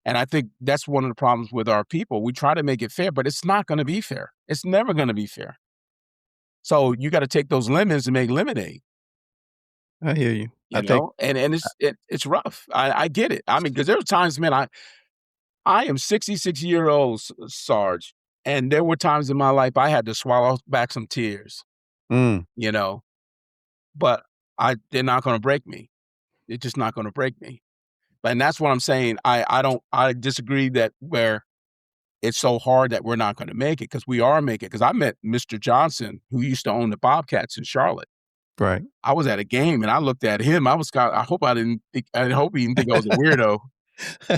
And I think that's one of the problems with our people. We try to make it fair, but it's not going to be fair. It's never going to be fair. So you got to take those lemons and make lemonade. I hear you. And it's rough. I get it. I mean, because there were times, man, I am 66-year-old, Sarge, and there were times in my life I had to swallow back some tears, but they're not going to break me. They're just not going to break me. And that's what I'm saying. I disagree that where it's so hard that we're not going to make it, because we are making it. Because I met Mr. Johnson, who used to own the Bobcats in Charlotte. Right. I was at a game and I looked at him. I hope he didn't think I was a weirdo.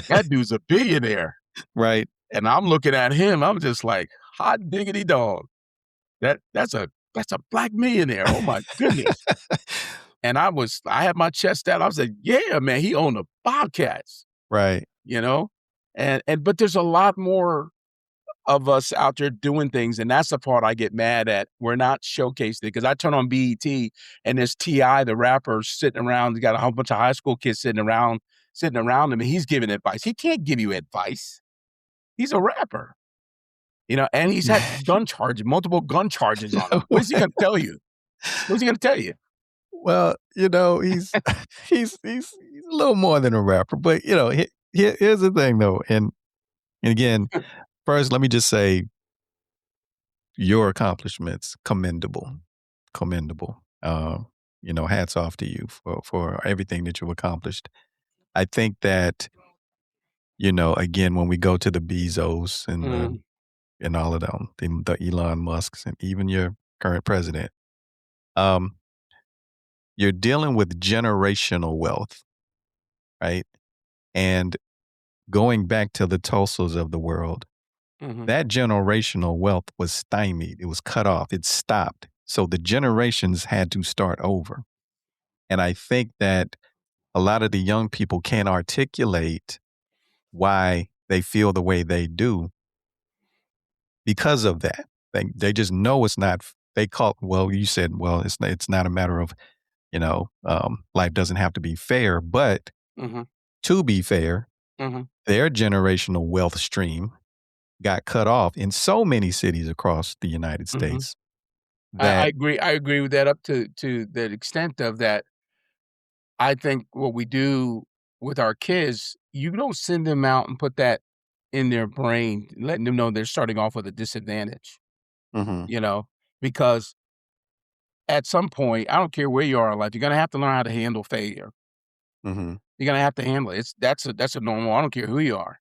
That dude's a billionaire. Right. And I'm looking at him. I'm just like, hot diggity dog. That's a black millionaire. Oh my goodness. And I had my chest out. I was like, yeah, man, he owned the Bobcats. Right. But there's a lot more of us out there doing things. And that's the part I get mad at. We're not showcasing it, because I turn on BET and there's T.I., the rapper, sitting around. He got a whole bunch of high school kids sitting around him, and he's giving advice. He can't give you advice. He's a rapper, and he's had multiple gun charges on him. What is he going to tell you? What's he going to tell you? Well, he's he's a little more than a rapper, but here's the thing though, and again, first let me just say, your accomplishments commendable. Hats off to you for everything that you've accomplished. I think that again, when we go to the Bezos and all of them, the Elon Musks, and even your current president, you're dealing with generational wealth, right? And going back to the Tulsas of the world, that generational wealth was stymied. It was cut off. It stopped. So the generations had to start over. And I think that a lot of the young people can't articulate why they feel the way they do because of that. They just know it's not. You said, it's not a matter of, life doesn't have to be fair, but to be fair, their generational wealth stream got cut off in so many cities across the United States. I agree. I agree with that up to the extent of that. I think what we do with our kids, you don't send them out and put that in their brain, letting them know they're starting off with a disadvantage, because at some point, I don't care where you are in life, you're going to have to learn how to handle failure. You're going to have to handle it. That's a normal, I don't care who you are.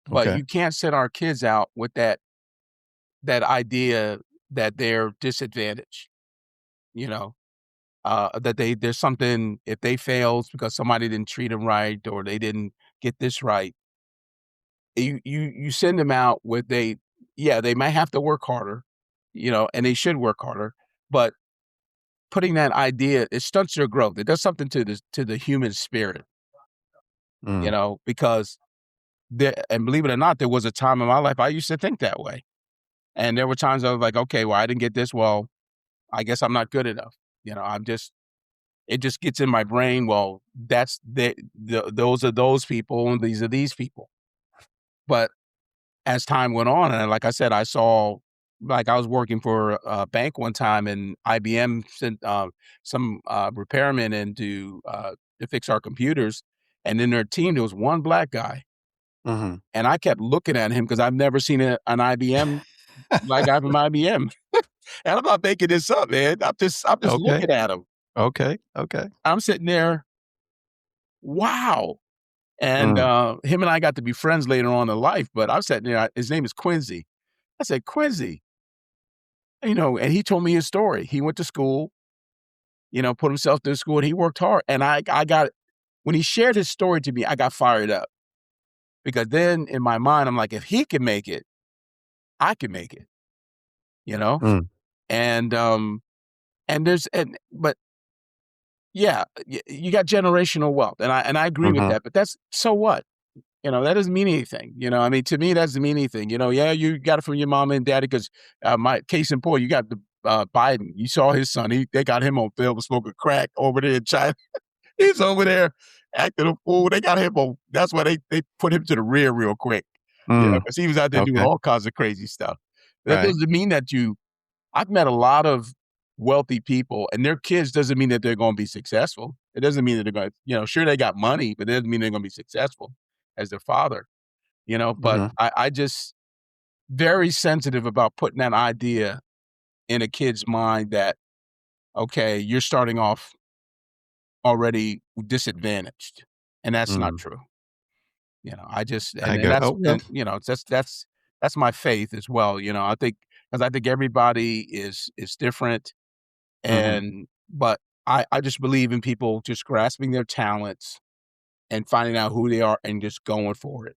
But you can't send our kids out with that idea that they're disadvantaged, that there's something, if they fail because somebody didn't treat them right or they didn't get this right. You send them out with they might have to work harder, and they should work harder, but putting that idea, it stunts their growth. It does something to the human spirit, because and believe it or not, there was a time in my life I used to think that way. And there were times I was like, okay, well, I didn't get this. Well, I guess I'm not good enough. It just gets in my brain. Well, that's those are those people and these are these people. But as time went on, and like I said, I saw, like I was working for a bank one time, and IBM sent some repairmen in to fix our computers. And in their team, there was one black guy. And I kept looking at him because I've never seen an IBM like I'm from IBM. And I'm not making this up, man. I'm just looking at him. Okay. I'm sitting there. Wow. And him and I got to be friends later on in life, but I'm sitting there. His name is Quincy. I said, Quincy, and he told me his story. He went to school put himself through school, and he worked hard. And I got, when he shared his story to me, I got fired up, because then in my mind, I'm like, if he can make it, I can make it, Mm. and but yeah, you got generational wealth, and I agree with Mhm. that, but that's, so what? That doesn't mean anything. I mean, to me, that doesn't mean anything. Yeah, you got it from your mom and daddy, because my case in point, you got the Biden. You saw his son. They got him on film smoking crack over there in China. He's over there acting a fool. They got him on. That's why they put him to the rear real quick. Mm. Because he was out there doing Okay. all kinds of crazy stuff. That Right. doesn't mean that I've met a lot of wealthy people, and their kids, doesn't mean that they're going to be successful. It doesn't mean that they're going to, sure, they got money, but it doesn't mean they're going to be successful as their father, but Mhm. I just very sensitive about putting that idea in a kid's mind that, okay, you're starting off already disadvantaged, and that's not Mm. true. I just, I and got that's, okay. and that's my faith as well. I think, because I think everybody is different, Mhm. but I just believe in people just grasping their talents and finding out who they are and just going for it.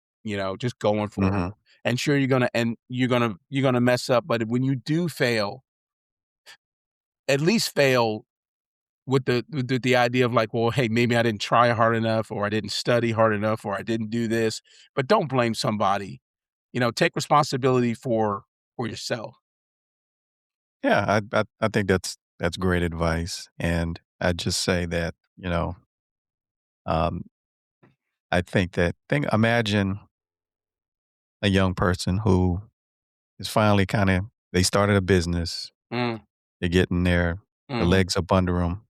Just going for it. Mhm. And sure, you're gonna mess up, but when you do fail, at least fail with the idea of like, well, hey, maybe I didn't try hard enough, or I didn't study hard enough, or I didn't do this. But don't blame somebody. Take responsibility for yourself. Yeah, I think that's great advice, and I'd just say that, um, I think imagine a young person who is finally they started a business, Mm, they're getting their mhm. legs up under them.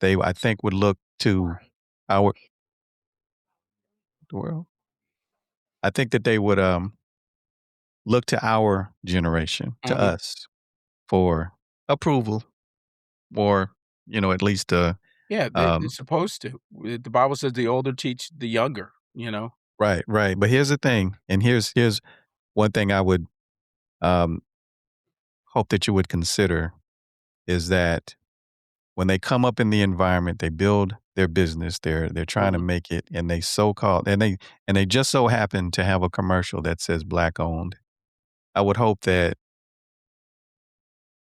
They, I think, would look to our well, I think that they would, look to our generation, to Mhm. us, for approval, or, at least, Yeah, they're um supposed to. The Bible says the older teach the younger. right, right, but here's the thing, and here's one thing I would, um, hope that you would consider, is that when they come up in the environment, they build their business, they're trying to Mhm. make it, and they so-called and they just so happen to have a commercial that says black owned. I would hope that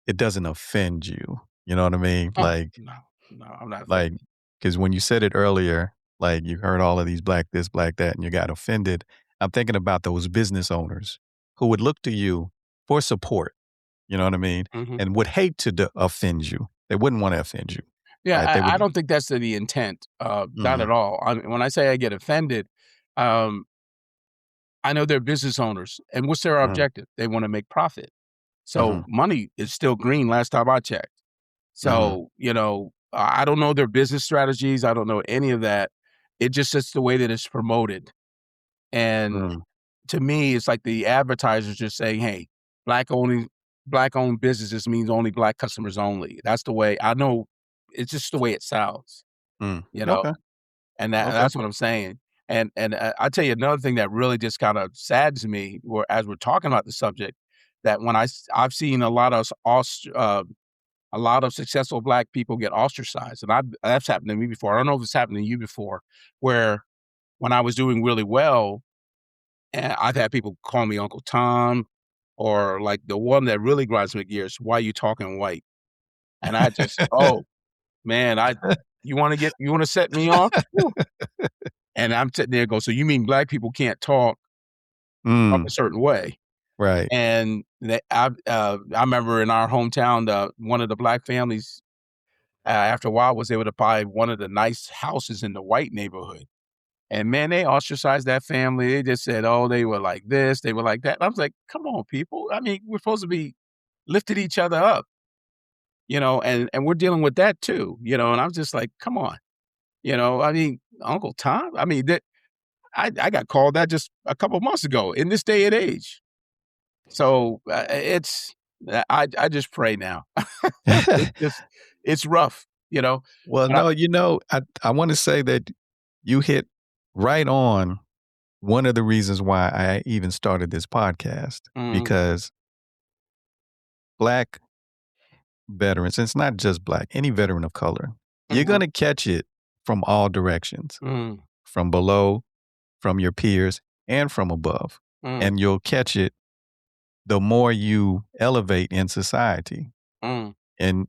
it doesn't offend you, you know what I mean? Oh, no, no, I'm not Like, offended. because when you said it earlier, like, you heard all of these black this, black that, and you got offended. I'm thinking about those business owners who would look to you for support, you know what I mean? Mhm. And would hate to offend you. They wouldn't wanna offend you, Yeah, right? They I would. don't think that's the intent, not Mhm, at all. When I say I get offended, um, I know they're business owners, and what's their mhm, objective? They wanna make profit. So, mhm, money is still green last time I checked. mhm, So, I don't know their business strategies, I don't know any of that. It just is the way that it's promoted, and mhm. to me, it's like the advertisers just saying, "Hey, black only black-owned businesses means only black customers only." That's the way I know, it's just the way it sounds, Mm. you know? Okay, And okay. that's what I'm saying. And I tell you another thing that really just kinda saddens me, or as we're talking about the subject, that when I've seen a lot of successful black people get ostracized, and that's happened to me before. I don't know if it's happened to you before, where when I was doing really well, and I've had people call me Uncle Tom, or like the one that really grinds my gears, "Why you talking white?" And I just, oh, man, you wanna set me off? Whew. And I'm sitting there and go, "So you mean black people can't talk a Mm, certain way?" right. And I remember in our hometown, one of the black families, after a while, was able to buy one of the nice houses in the white neighborhood. And man, they ostracized that family. They just said, "Oh, they were like this, they were like that." I was like, "Come on, people. I mean, we're supposed to be lifting each other up, and we're dealing with that too, and I'm just like, come on, I mean, Uncle Tom. I mean, that I got called that just a couple months ago in this day and age. So I just pray now. It's just it's rough. Well, But no, I wanna say that you hit right on one of the reasons why I even started this podcast, mhm, because black veterans, and it's not just Black, any veteran of color, you're Mhm. going to catch it from all directions, Mm, from below, from your peers, and from above. mm, And you'll catch it the more you elevate in society. mm, And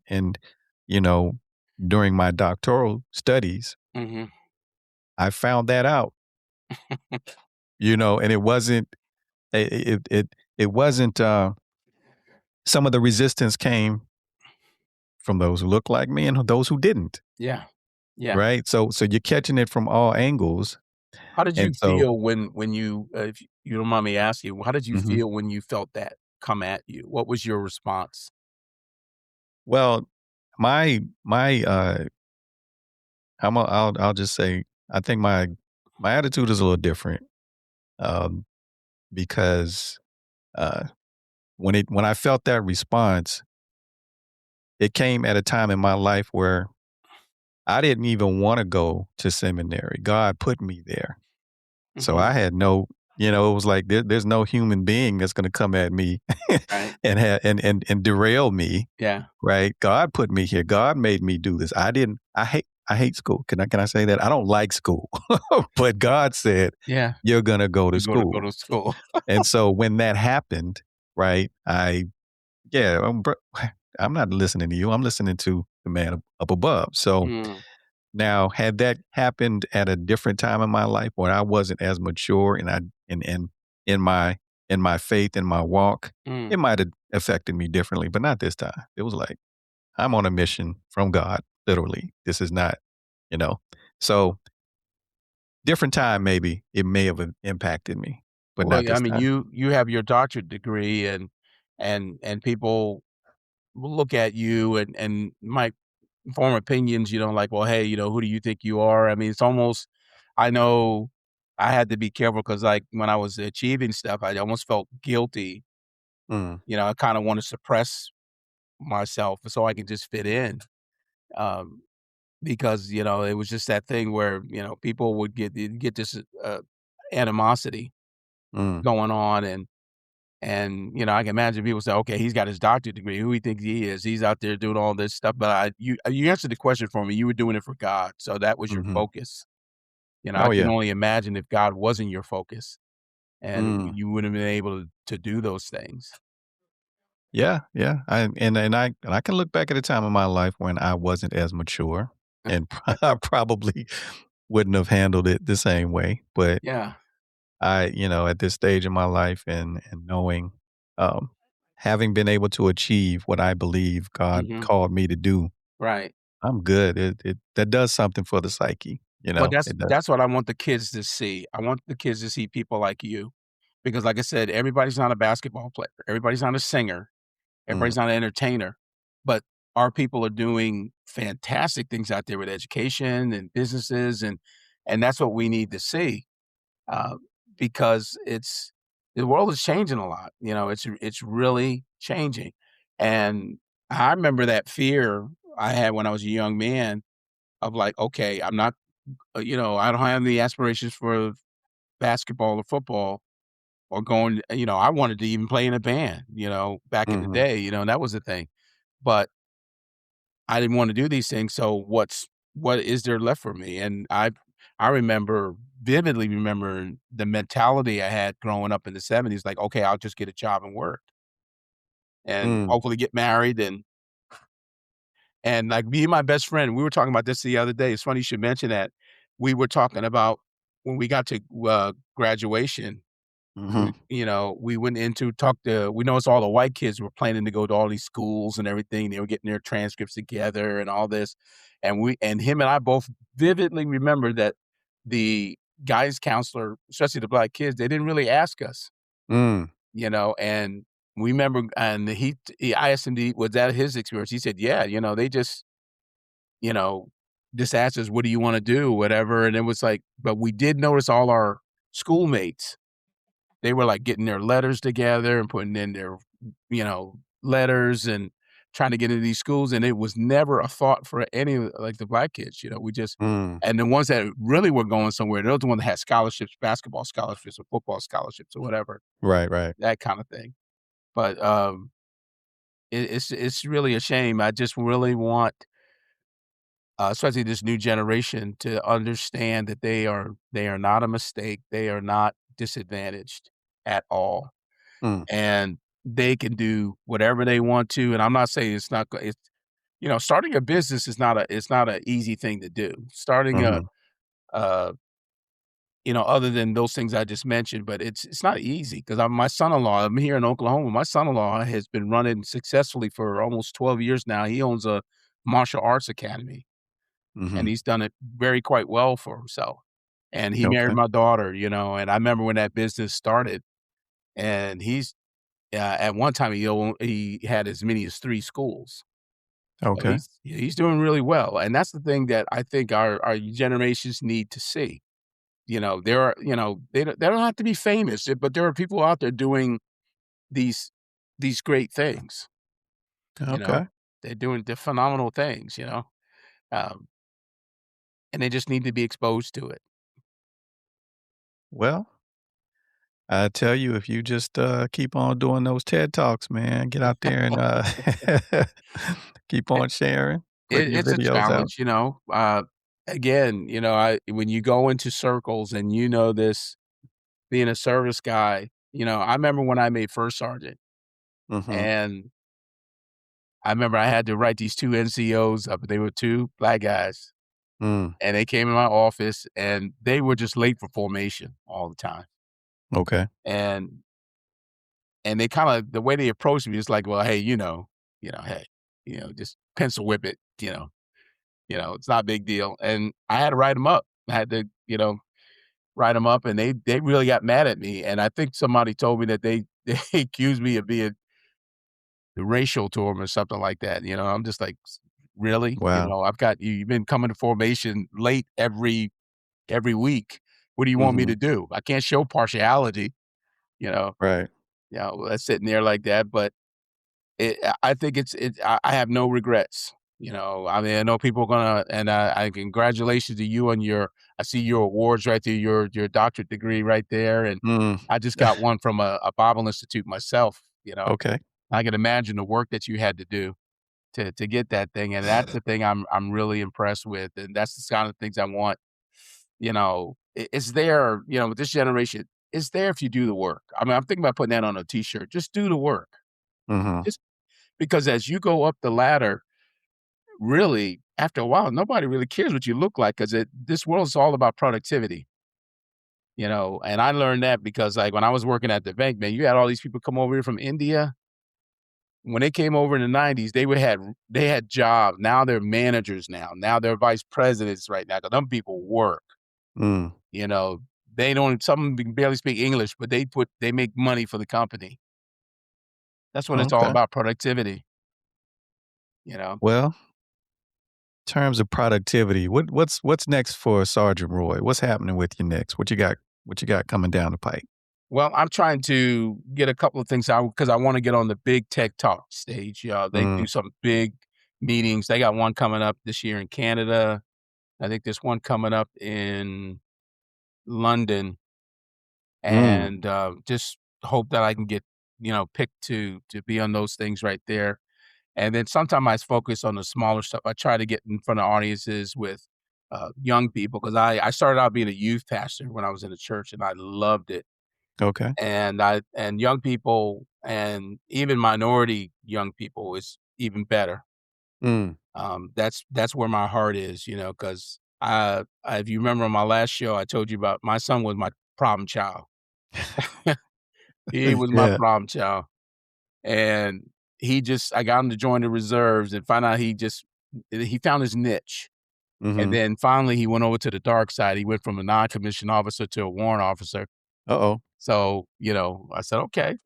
you know, during my doctoral studies, mhm. I found that out, and it wasn't it wasn't some of the resistance came from those who looked like me and those who didn't, Yeah. Yeah. right? So you're catching it from all angles. How did you And so feel when you, if you don't mind me asking, how did you mhm. feel when you felt that come at you? What was your response? Well, my I'll just say I think my attitude is a little different, um, because uh, when I felt that response, it came at a time in my life where I didn't even want to go to seminary. God put me there, so Mhm. I had it was like there's no human being that's going to come at me Right. and derail me. Yeah. Right? God put me here. God made me do this. I didn't. I hate school. Can I say that? I don't like school, but God said Yeah. you're gonna go to You go to go school. to school. And so when that happened, right? Yeah, I'm not listening to you. I'm listening to the man up above. So Mm, now, had that happened at a different time in my life when I wasn't as mature and in my in my faith in my walk, mm. it might have affected me differently, but not this time. It was like I'm on a mission from God, literally. This is not, you know. So different time, maybe it may have impacted me, but Well, not yeah, I this mean, time. you have your doctorate degree and people will look at you and might form opinions, like, well, hey, who do you think you are? I mean, it's almost, I know I had to be careful because, like, when I was achieving stuff, I almost felt guilty. Mm, I kind of want to suppress myself so I can just fit in. Um, because, it was just that thing where, people would get this animosity mm, going on. And I can imagine people say, okay, he's got his doctorate degree. Who he thinks he is? He's out there doing all this stuff. But you answered the question for me. You were doing it for God. So that was your mhm. focus. I Oh, can yeah. only imagine if God wasn't your focus and Mm. you wouldn't have been able to do those things. Yeah, yeah. I can look back at a time in my life when I wasn't as mature and I probably wouldn't have handled it the same way. But Yeah. at this stage in my life and knowing, um, having been able to achieve what I believe God Hmm. called me to do, Right. I'm good. It that does something for the psyche, Well, that's it does. that's what I want the kids to see. I want the kids to see people like you because, like I said, everybody's not a basketball player. Everybody's not a singer. Mm, Everybody's not an entertainer, but our people are doing fantastic things out there with education and businesses, and that's what we need to see, uh, because the world is changing a lot. It's really changing, and I remember that fear I had when I was a young man of like, okay, I'm not, I don't have the aspirations for basketball or football or going. I wanted to even play in a band. Back in the mhm, day, and that was the thing. But I didn't wanna do these things, so what is there left for me? And I remember vividly remember the mentality I had growing up in the '70s, like, "Okay, I'll just get a job and work, and mm, hopefully get married," and, like, me and my best friend, we were talking about this the other day, it's funny you should mention that. We were talking about when we got to, graduation. mhm, We went in to talk to we noticed all the white kids were planning to go to all these schools and everything. They were getting their transcripts together and all this. And him and I both vividly remember that the guidance counselor, especially the black kids, they didn't really ask us, mm, and we remember and I asked him, was that his experience? He said, yeah, they you know, just asked us, what do you want to do? Whatever. And it was like, but we did notice all our schoolmates, they were, like, getting their letters together and putting in their, letters and trying to get into these schools, and it was never a thought for any of, like, the black kids, we just mm. and the ones that really were going somewhere, those the ones that had scholarships, basketball scholarships or football scholarships or whatever, Right, right. that kinda thing. But, it's really a shame. I just really want, especially this new generation, to understand that they are not a mistake. They are not disadvantaged at all, Mm, and they can do whatever they want to. And I'm not saying it's not. It's, starting a business is not a it's not an easy thing to do. Starting mhm, uh, other than those things I just mentioned, but it's not easy because my son-in-law. I'm here in Oklahoma. My son-in-law has been running successfully for almost 12 years now. He owns a martial arts academy, and mhm. he's done it very quite well for himself. And he married Okay, my daughter, and I remember when that business started, and at one time he had as many as 3 schools. So okay. he's doing really well, and that's the thing that I think our generations need to see. There are they don't have to be famous, but there are people out there doing these these great things, you know? Okay. They're phenomenal things, um, and they just need to be exposed to it. Well, I tell you, if you just, keep on doing those TED Talks, man, get out there and, keep on sharing, putting your It's a videos out. challenge, again, I when you go into circles and this being a service guy, I remember when I made first sergeant, Mhm, and I remember I had to write these 2 NCOs up. They were 2 black guys, mm, and they came in my office, and they were just late for formation all the time. okay. And they kinda the way they approached me is like, "Well, hey, hey, just pencil whip it, it's not a big deal." And I had to write them up. I had to, write them up, and they really got mad at me, and I think somebody told me that they they accused me of being racial to them or something like that. I'm just like, Really? Wow. I've got you've been coming to formation late every week. What do you want me to Mhm, do? I can't show partiality, you know, right. sitting there like that, but I think I have no regrets, I mean, I know people are gonna and I congratulations to you on I see your awards right there, your doctorate degree right there, and Mm. I just got one from a Bible Institute myself, Okay. I can imagine the work that you had to do to get that thing, and that's the thing I'm really impressed with, and that's the kind of things I want, it's there, with this generation, it's there if you do the work. I mean, I'm thinking about putting that on a T-shirt, just do the work. Mhm, Just because as you go up the ladder, really, after a while, nobody really cares what you look like because this world is all about productivity, and I learned that because, like, when I was working at the bank, man, you had all these people come over here from India. When they came over in the '90s, they had jobs. Now they're managers now. Now they're vice presidents right now 'cause them people work, mm, you know? They don't some of them can barely speak English, but they make money for the company. That's what it's all okay. about, productivity, you know? Well, in terms of productivity, what's next for Sergeant Roy? What's happening with you next? What you got coming down the pike? Well, I'm trying to get a couple of things out because I wanna get on the big tech talk stage. They Mm, do some big meetings. They got one coming up this year in Canada. I think there's one coming up in London, mm, and, just hope that I can get, picked to be on those things right there. And then sometimes I focus on the smaller stuff. I try to get in front of audiences with, young people because I started out being a youth pastor when I was in the church, and I loved it. okay. And young people and even minority young people is even better. Mm. That's where my heart is, because if you remember on my last show, I told you about my son was my problem child. He was my Yeah. problem child, and I got him to join the reserves and find out he found his niche, and Mhm. then finally he went over to the dark side. He went from a non-commissioned officer to a warrant officer. Uh-oh. So, I said, "Okay."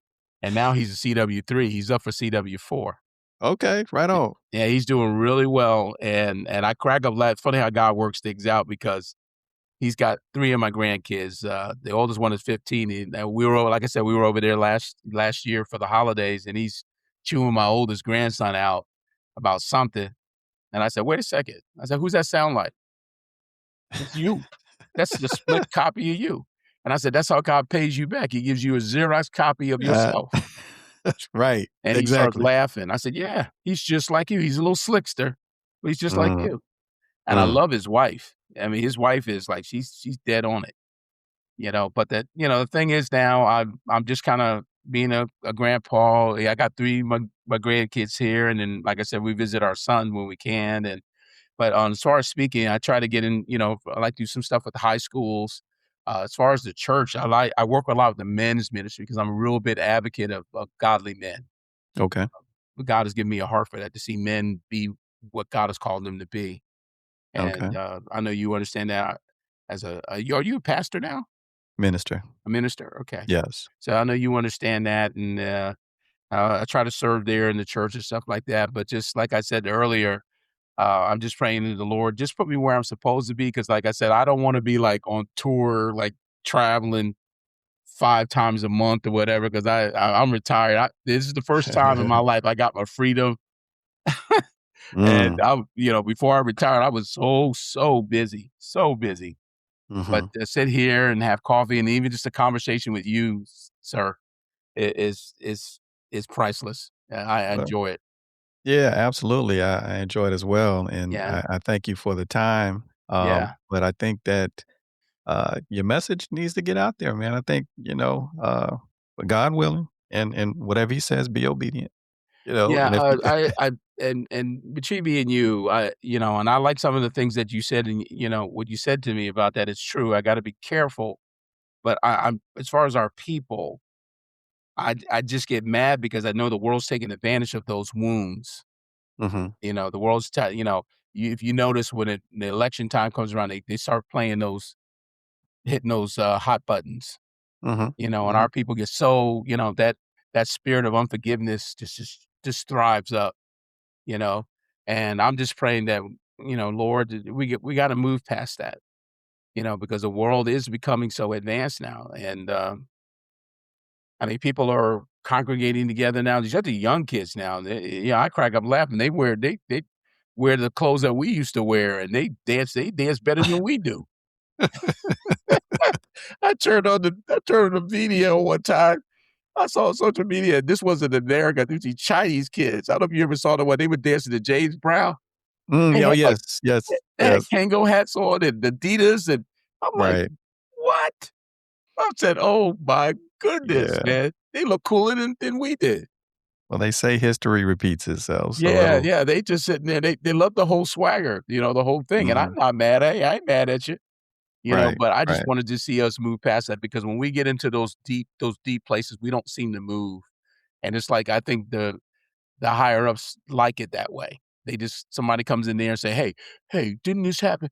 And now he's a CW3. He's up for CW4. Okay, right on. Yeah, he's doing really well, and I crack up laugh funny how God works things out because he's got 3 of my grandkids. The oldest one is 15, and like I said, we were over there last year for the holidays, and he's chewing my oldest grandson out about something, and I said, "Wait a second." I said, "Who's that sound like?" "It's you. That's the split copy of you." And I said, "That's how God pays you back. He gives you a Xerox copy of Uh, yourself." Right. And he starts Exactly. laughing. I said, "Yeah, he's just like you. He's a little slickster, but he's just like Mm, you." And I mm. love his wife. I mean, his wife is like, she's dead on it, but the thing is now I'm just kinda being a grandpa. Yeah, I got 3 my grandkids here, and then, like I said, we visit our son when we can, but, as far as speaking, I try to get in, I like to do some stuff with the high schools. As far as the church, I work a lot with the men's ministry because I'm a real big advocate of godly men. Okay. God has given me a heart for that, to see men be what God has called them to be, Okay. and, I know you understand that as are you a pastor now? Minister. A minister? Okay. Yes. So I know you understand that, and, I try to serve there in the church and stuff like that, but just like I said earlier, I'm just praying to the Lord, just put me where I'm supposed to be, because, like I said, I don't wanna be, like, on tour, like, traveling 5 times a month or whatever, because I'm retired. This is the first time in my life I got my freedom, and Mm, before I retired, I was so busy, so busy. But mhm. to sit here and have coffee and even just a conversation with you, sir, is priceless. I Well, enjoy it. yeah, absolutely. I enjoy it as well, and Yeah, I thank you for the time. yeah, But I think that your message needs to get out there, man. I think, God willing, and whatever He says, be obedient. yeah. And if you, I and between me and you, and I like some of the things that you said, and what you said to me about that. It's true. I got to be careful, but I'm as far as our people, I just get mad because I know the world's taking advantage of those wounds. hmm The world's, if you notice when the election time comes around, they start playing those, hitting those hot buttons. hmm And hmm our people get so, that spirit of unforgiveness just thrives up, you know. And I'm just praying that, Lord, that we got to move past that, because the world is becoming so advanced now, and I mean, people are congregating together now. These other young kids now, I crack up laughing. They wear the clothes that we used to wear, and they dance better than we do. I turned on the video one time. I saw on social media, this wasn't America, these Chinese kids. I don't know if you ever saw the one, they were dancing to James Brown. They Yeah, oh, had, like, yes, yes, they had yes. Kango hats on and Adidas, and I'm like, Right. "What?" I said, "Oh my goodness, Yeah. man. They look cooler than we did." Well, they say history repeats itself, so Yeah, it'll. yeah, they just sitting there, they love the whole swagger, the whole thing, and I'm Mhm. not mad at you, I ain't mad at you. Right, But I just right. wanted to see us move past that, because when we get into those deep places, we don't seem to move, and it's like, I think the higher ups like it that way. They just, somebody comes in there and say, "Hey, didn't this happen?"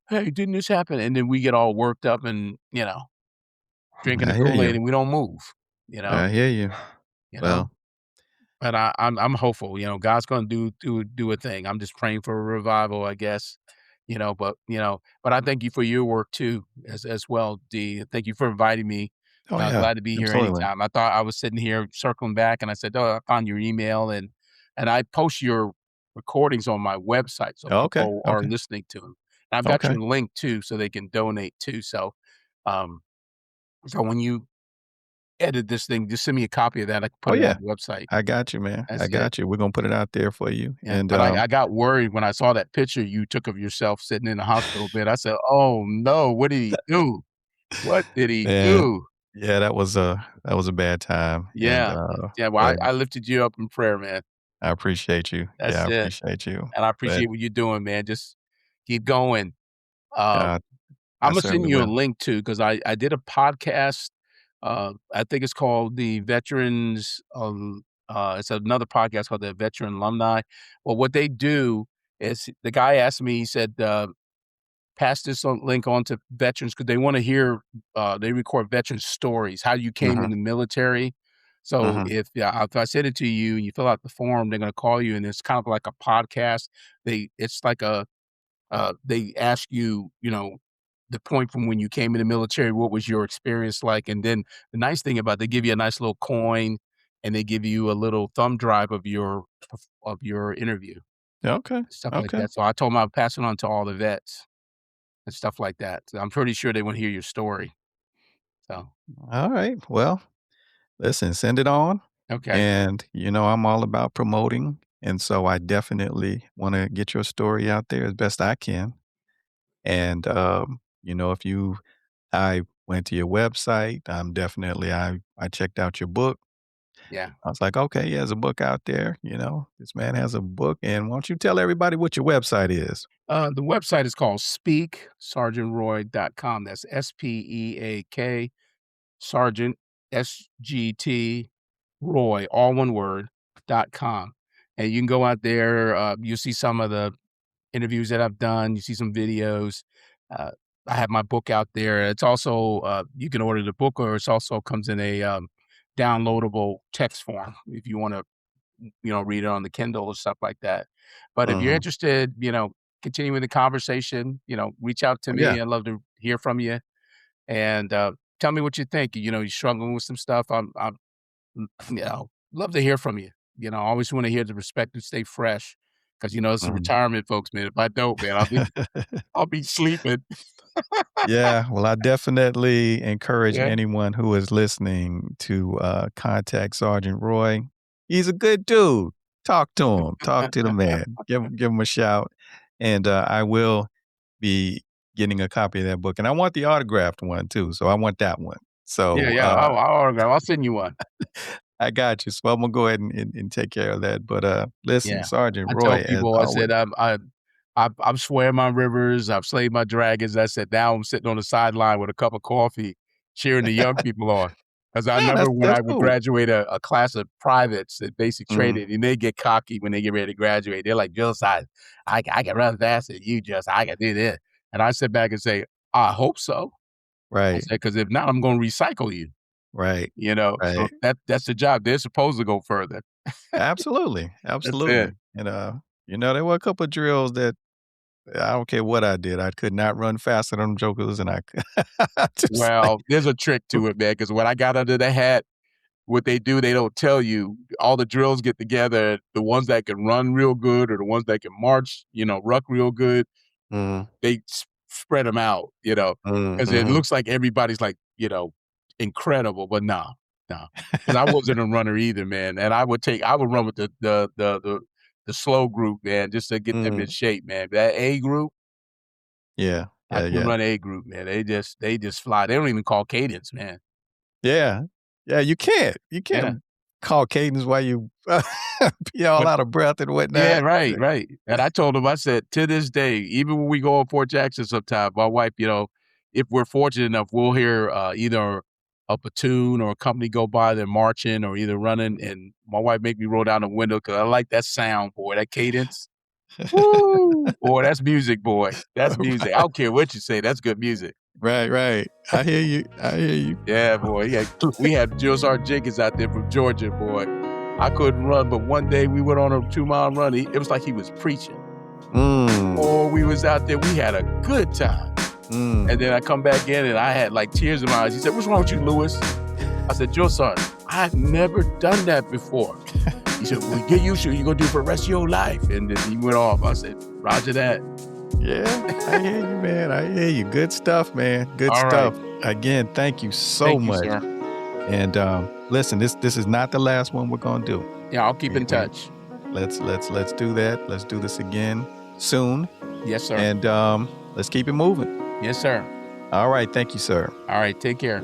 "Hey, didn't this happen?" And then we get all worked up and, drinking the I hear Kool-Aid, you. and we don't move, you know I hear you. you know? Well, But I'm hopeful, God's gonna do a thing. I'm just praying for a revival, I guess, but I thank you for your work too, as well, D. Thank you for inviting me. oh, yeah, Glad to be here absolutely. anytime. I thought I was sitting here circling back, and I said, "Oh, I found your email," and I post your recordings on my website, so Okay, people are okay, listening to them. And I've got okay. your link too, so they can donate too. Um, so when you edit this thing, just send me a copy of that. I can Oh, put it on yeah. the website. I got you, man. That's I it. got you. We're gonna put it out there for you, Yeah, and, but I got worried when I saw that picture you took of yourself sitting in the hospital bed. I said, "Oh, no, what did he do? What did he man, do?" yeah, that was a bad time, and, Yeah. Yeah, well, but I lifted you up in prayer, man. I appreciate you. Yeah, That's I it, appreciate you, and I but, appreciate what you're doing, man. Just keep going. Um, uh, I Imma send certainly you a will. link too, because I did a podcast, I think it's called the Veterans, it's another podcast called the Veteran Alumni. Well, what they do is, the guy asked me, he said, pass this link on to veterans, because they want to hear, they record veteran stories, how you came in Mhm, the military. So mhm. if I send it to you and you fill out the form, they're going to call you, and it's kind of like a podcast. It's like they ask you, the point from when you came in the military, what was your experience like? And then the nice thing about, they give you a nice little coin, and they give you a little thumb drive of your interview, Okay, stuff like okay. that. So I told them I'd pass it on to all the vets and stuff like that. So I'm pretty sure they wanna hear your story. So, Alright, well, listen, send it on, Okay. And, I'm all about promoting. And so I definitely want to get your story out there as best I can. And, if I went to your website, I checked out your book. Yeah. I was like, okay, he has a book out there. This man has a book. And why don't you tell everybody what your website is? The website is called speaksergeantroy.com. That's SPEAK, Sergeant, SGT, Roy, all one word, .com. And you can go out there, you'll see some of the interviews that I've done, you see some videos. Uh, I have my book out there. It's also, you can order the book, or it also comes in a downloadable text form if you want to, read it on the Kindle or stuff like that. But if you're Mhm. interested, continuing the conversation, reach out to Yeah. me. I'd love to hear from you, and tell me what you think. You're struggling with some stuff. Love to hear from you. I always want to hear the perspective, stay fresh, because it's a Mhm. retirement, folks. Man, if I don't, man, I'll be sleeping. Yeah, well, I definitely encourage Yeah, anyone who is listening to contact Sergeant Roy. He's a good dude. Talk to him. Talk to the man. Give him a shout, and I will be getting a copy of that book, and I want the autographed one too. So I want that one. yeah, So yeah. I'll send you one. I got you. So I'm gonna go ahead and take care of that. But listen, Yeah. Sergeant I tell Roy, as people, I always. said, I've swam my rivers, I've slayed my dragons. I said, now I'm sitting on the sideline with a cup of coffee, cheering the young people on. Because I Yeah, remember when that's I would cool. graduate a class of privates at basic Mhm. training, and they get cocky when they get ready to graduate. They're like, Just, I can run faster than you, Just, I can do this. And I sit back and say, I hope so. I Right, said, because if not, I'm going to recycle you. right, So right. that's the job. They're supposed to go further. Absolutely, That's it. absolutely. And, there were a couple of drills that I don't care what I did, I could not run faster than them jokers, and I c just like Well, there's a trick to it, man. Because when I got under the hat, what they do, they don't tell you. All the drills get together, the ones that can run real good or the ones that can march, ruck real good, Mhm, they spread them out, because it mhm. looks like everybody's like, incredible, but no, because I wasn't a runner either, man, and I would run with the slow group, man, just to get them in Mm. shape, man. That A group, Yeah, I yeah, couldn't yeah. run A group, man. They just fly. They don't even call cadence, man. Yeah. Yeah, you Yeah. can't call cadence while you be all But out of breath and yeah, whatnot. right, right. And I told him, I said, to this day, even when we go on Fort Jackson sometime, my wife, if we're fortunate enough, we'll hear either a platoon or a company go by, they're marching or either running, and my wife make me roll down the window because I like that sound, boy, that cadence. Woo! Boy, that's music, boy. That's music. I don't care what you say, that's good music. Right, right. I hear you. Yeah, boy. Yeah, we had Jill Sergeant Jenkins out there from Georgia, boy. I couldn't run, but one day we went on a 2-mile run. It was like he was preaching. Mm, Oh, we was out there. We had a good time. And mm. then I come back in and I had like tears in my eyes. He said, "What's wrong with you, Lewis?" I said, "Jill Sergeant, I've never done that before." He said, "Well, get used to it. You're going to do it for the rest of your life." And then he went off. I said, "Roger that." Yeah, I hear you, man. I hear you. Good stuff, man. Good All right. stuff. Again, thank you so Thank you, much. sir. And listen, this is not the last one we're gonna do. Yeah, I'll keep in touch. Let's do that. Let's do this again soon. Yes, sir. And let's keep it moving. Yes, sir. All right, thank you, sir. All right. Take care.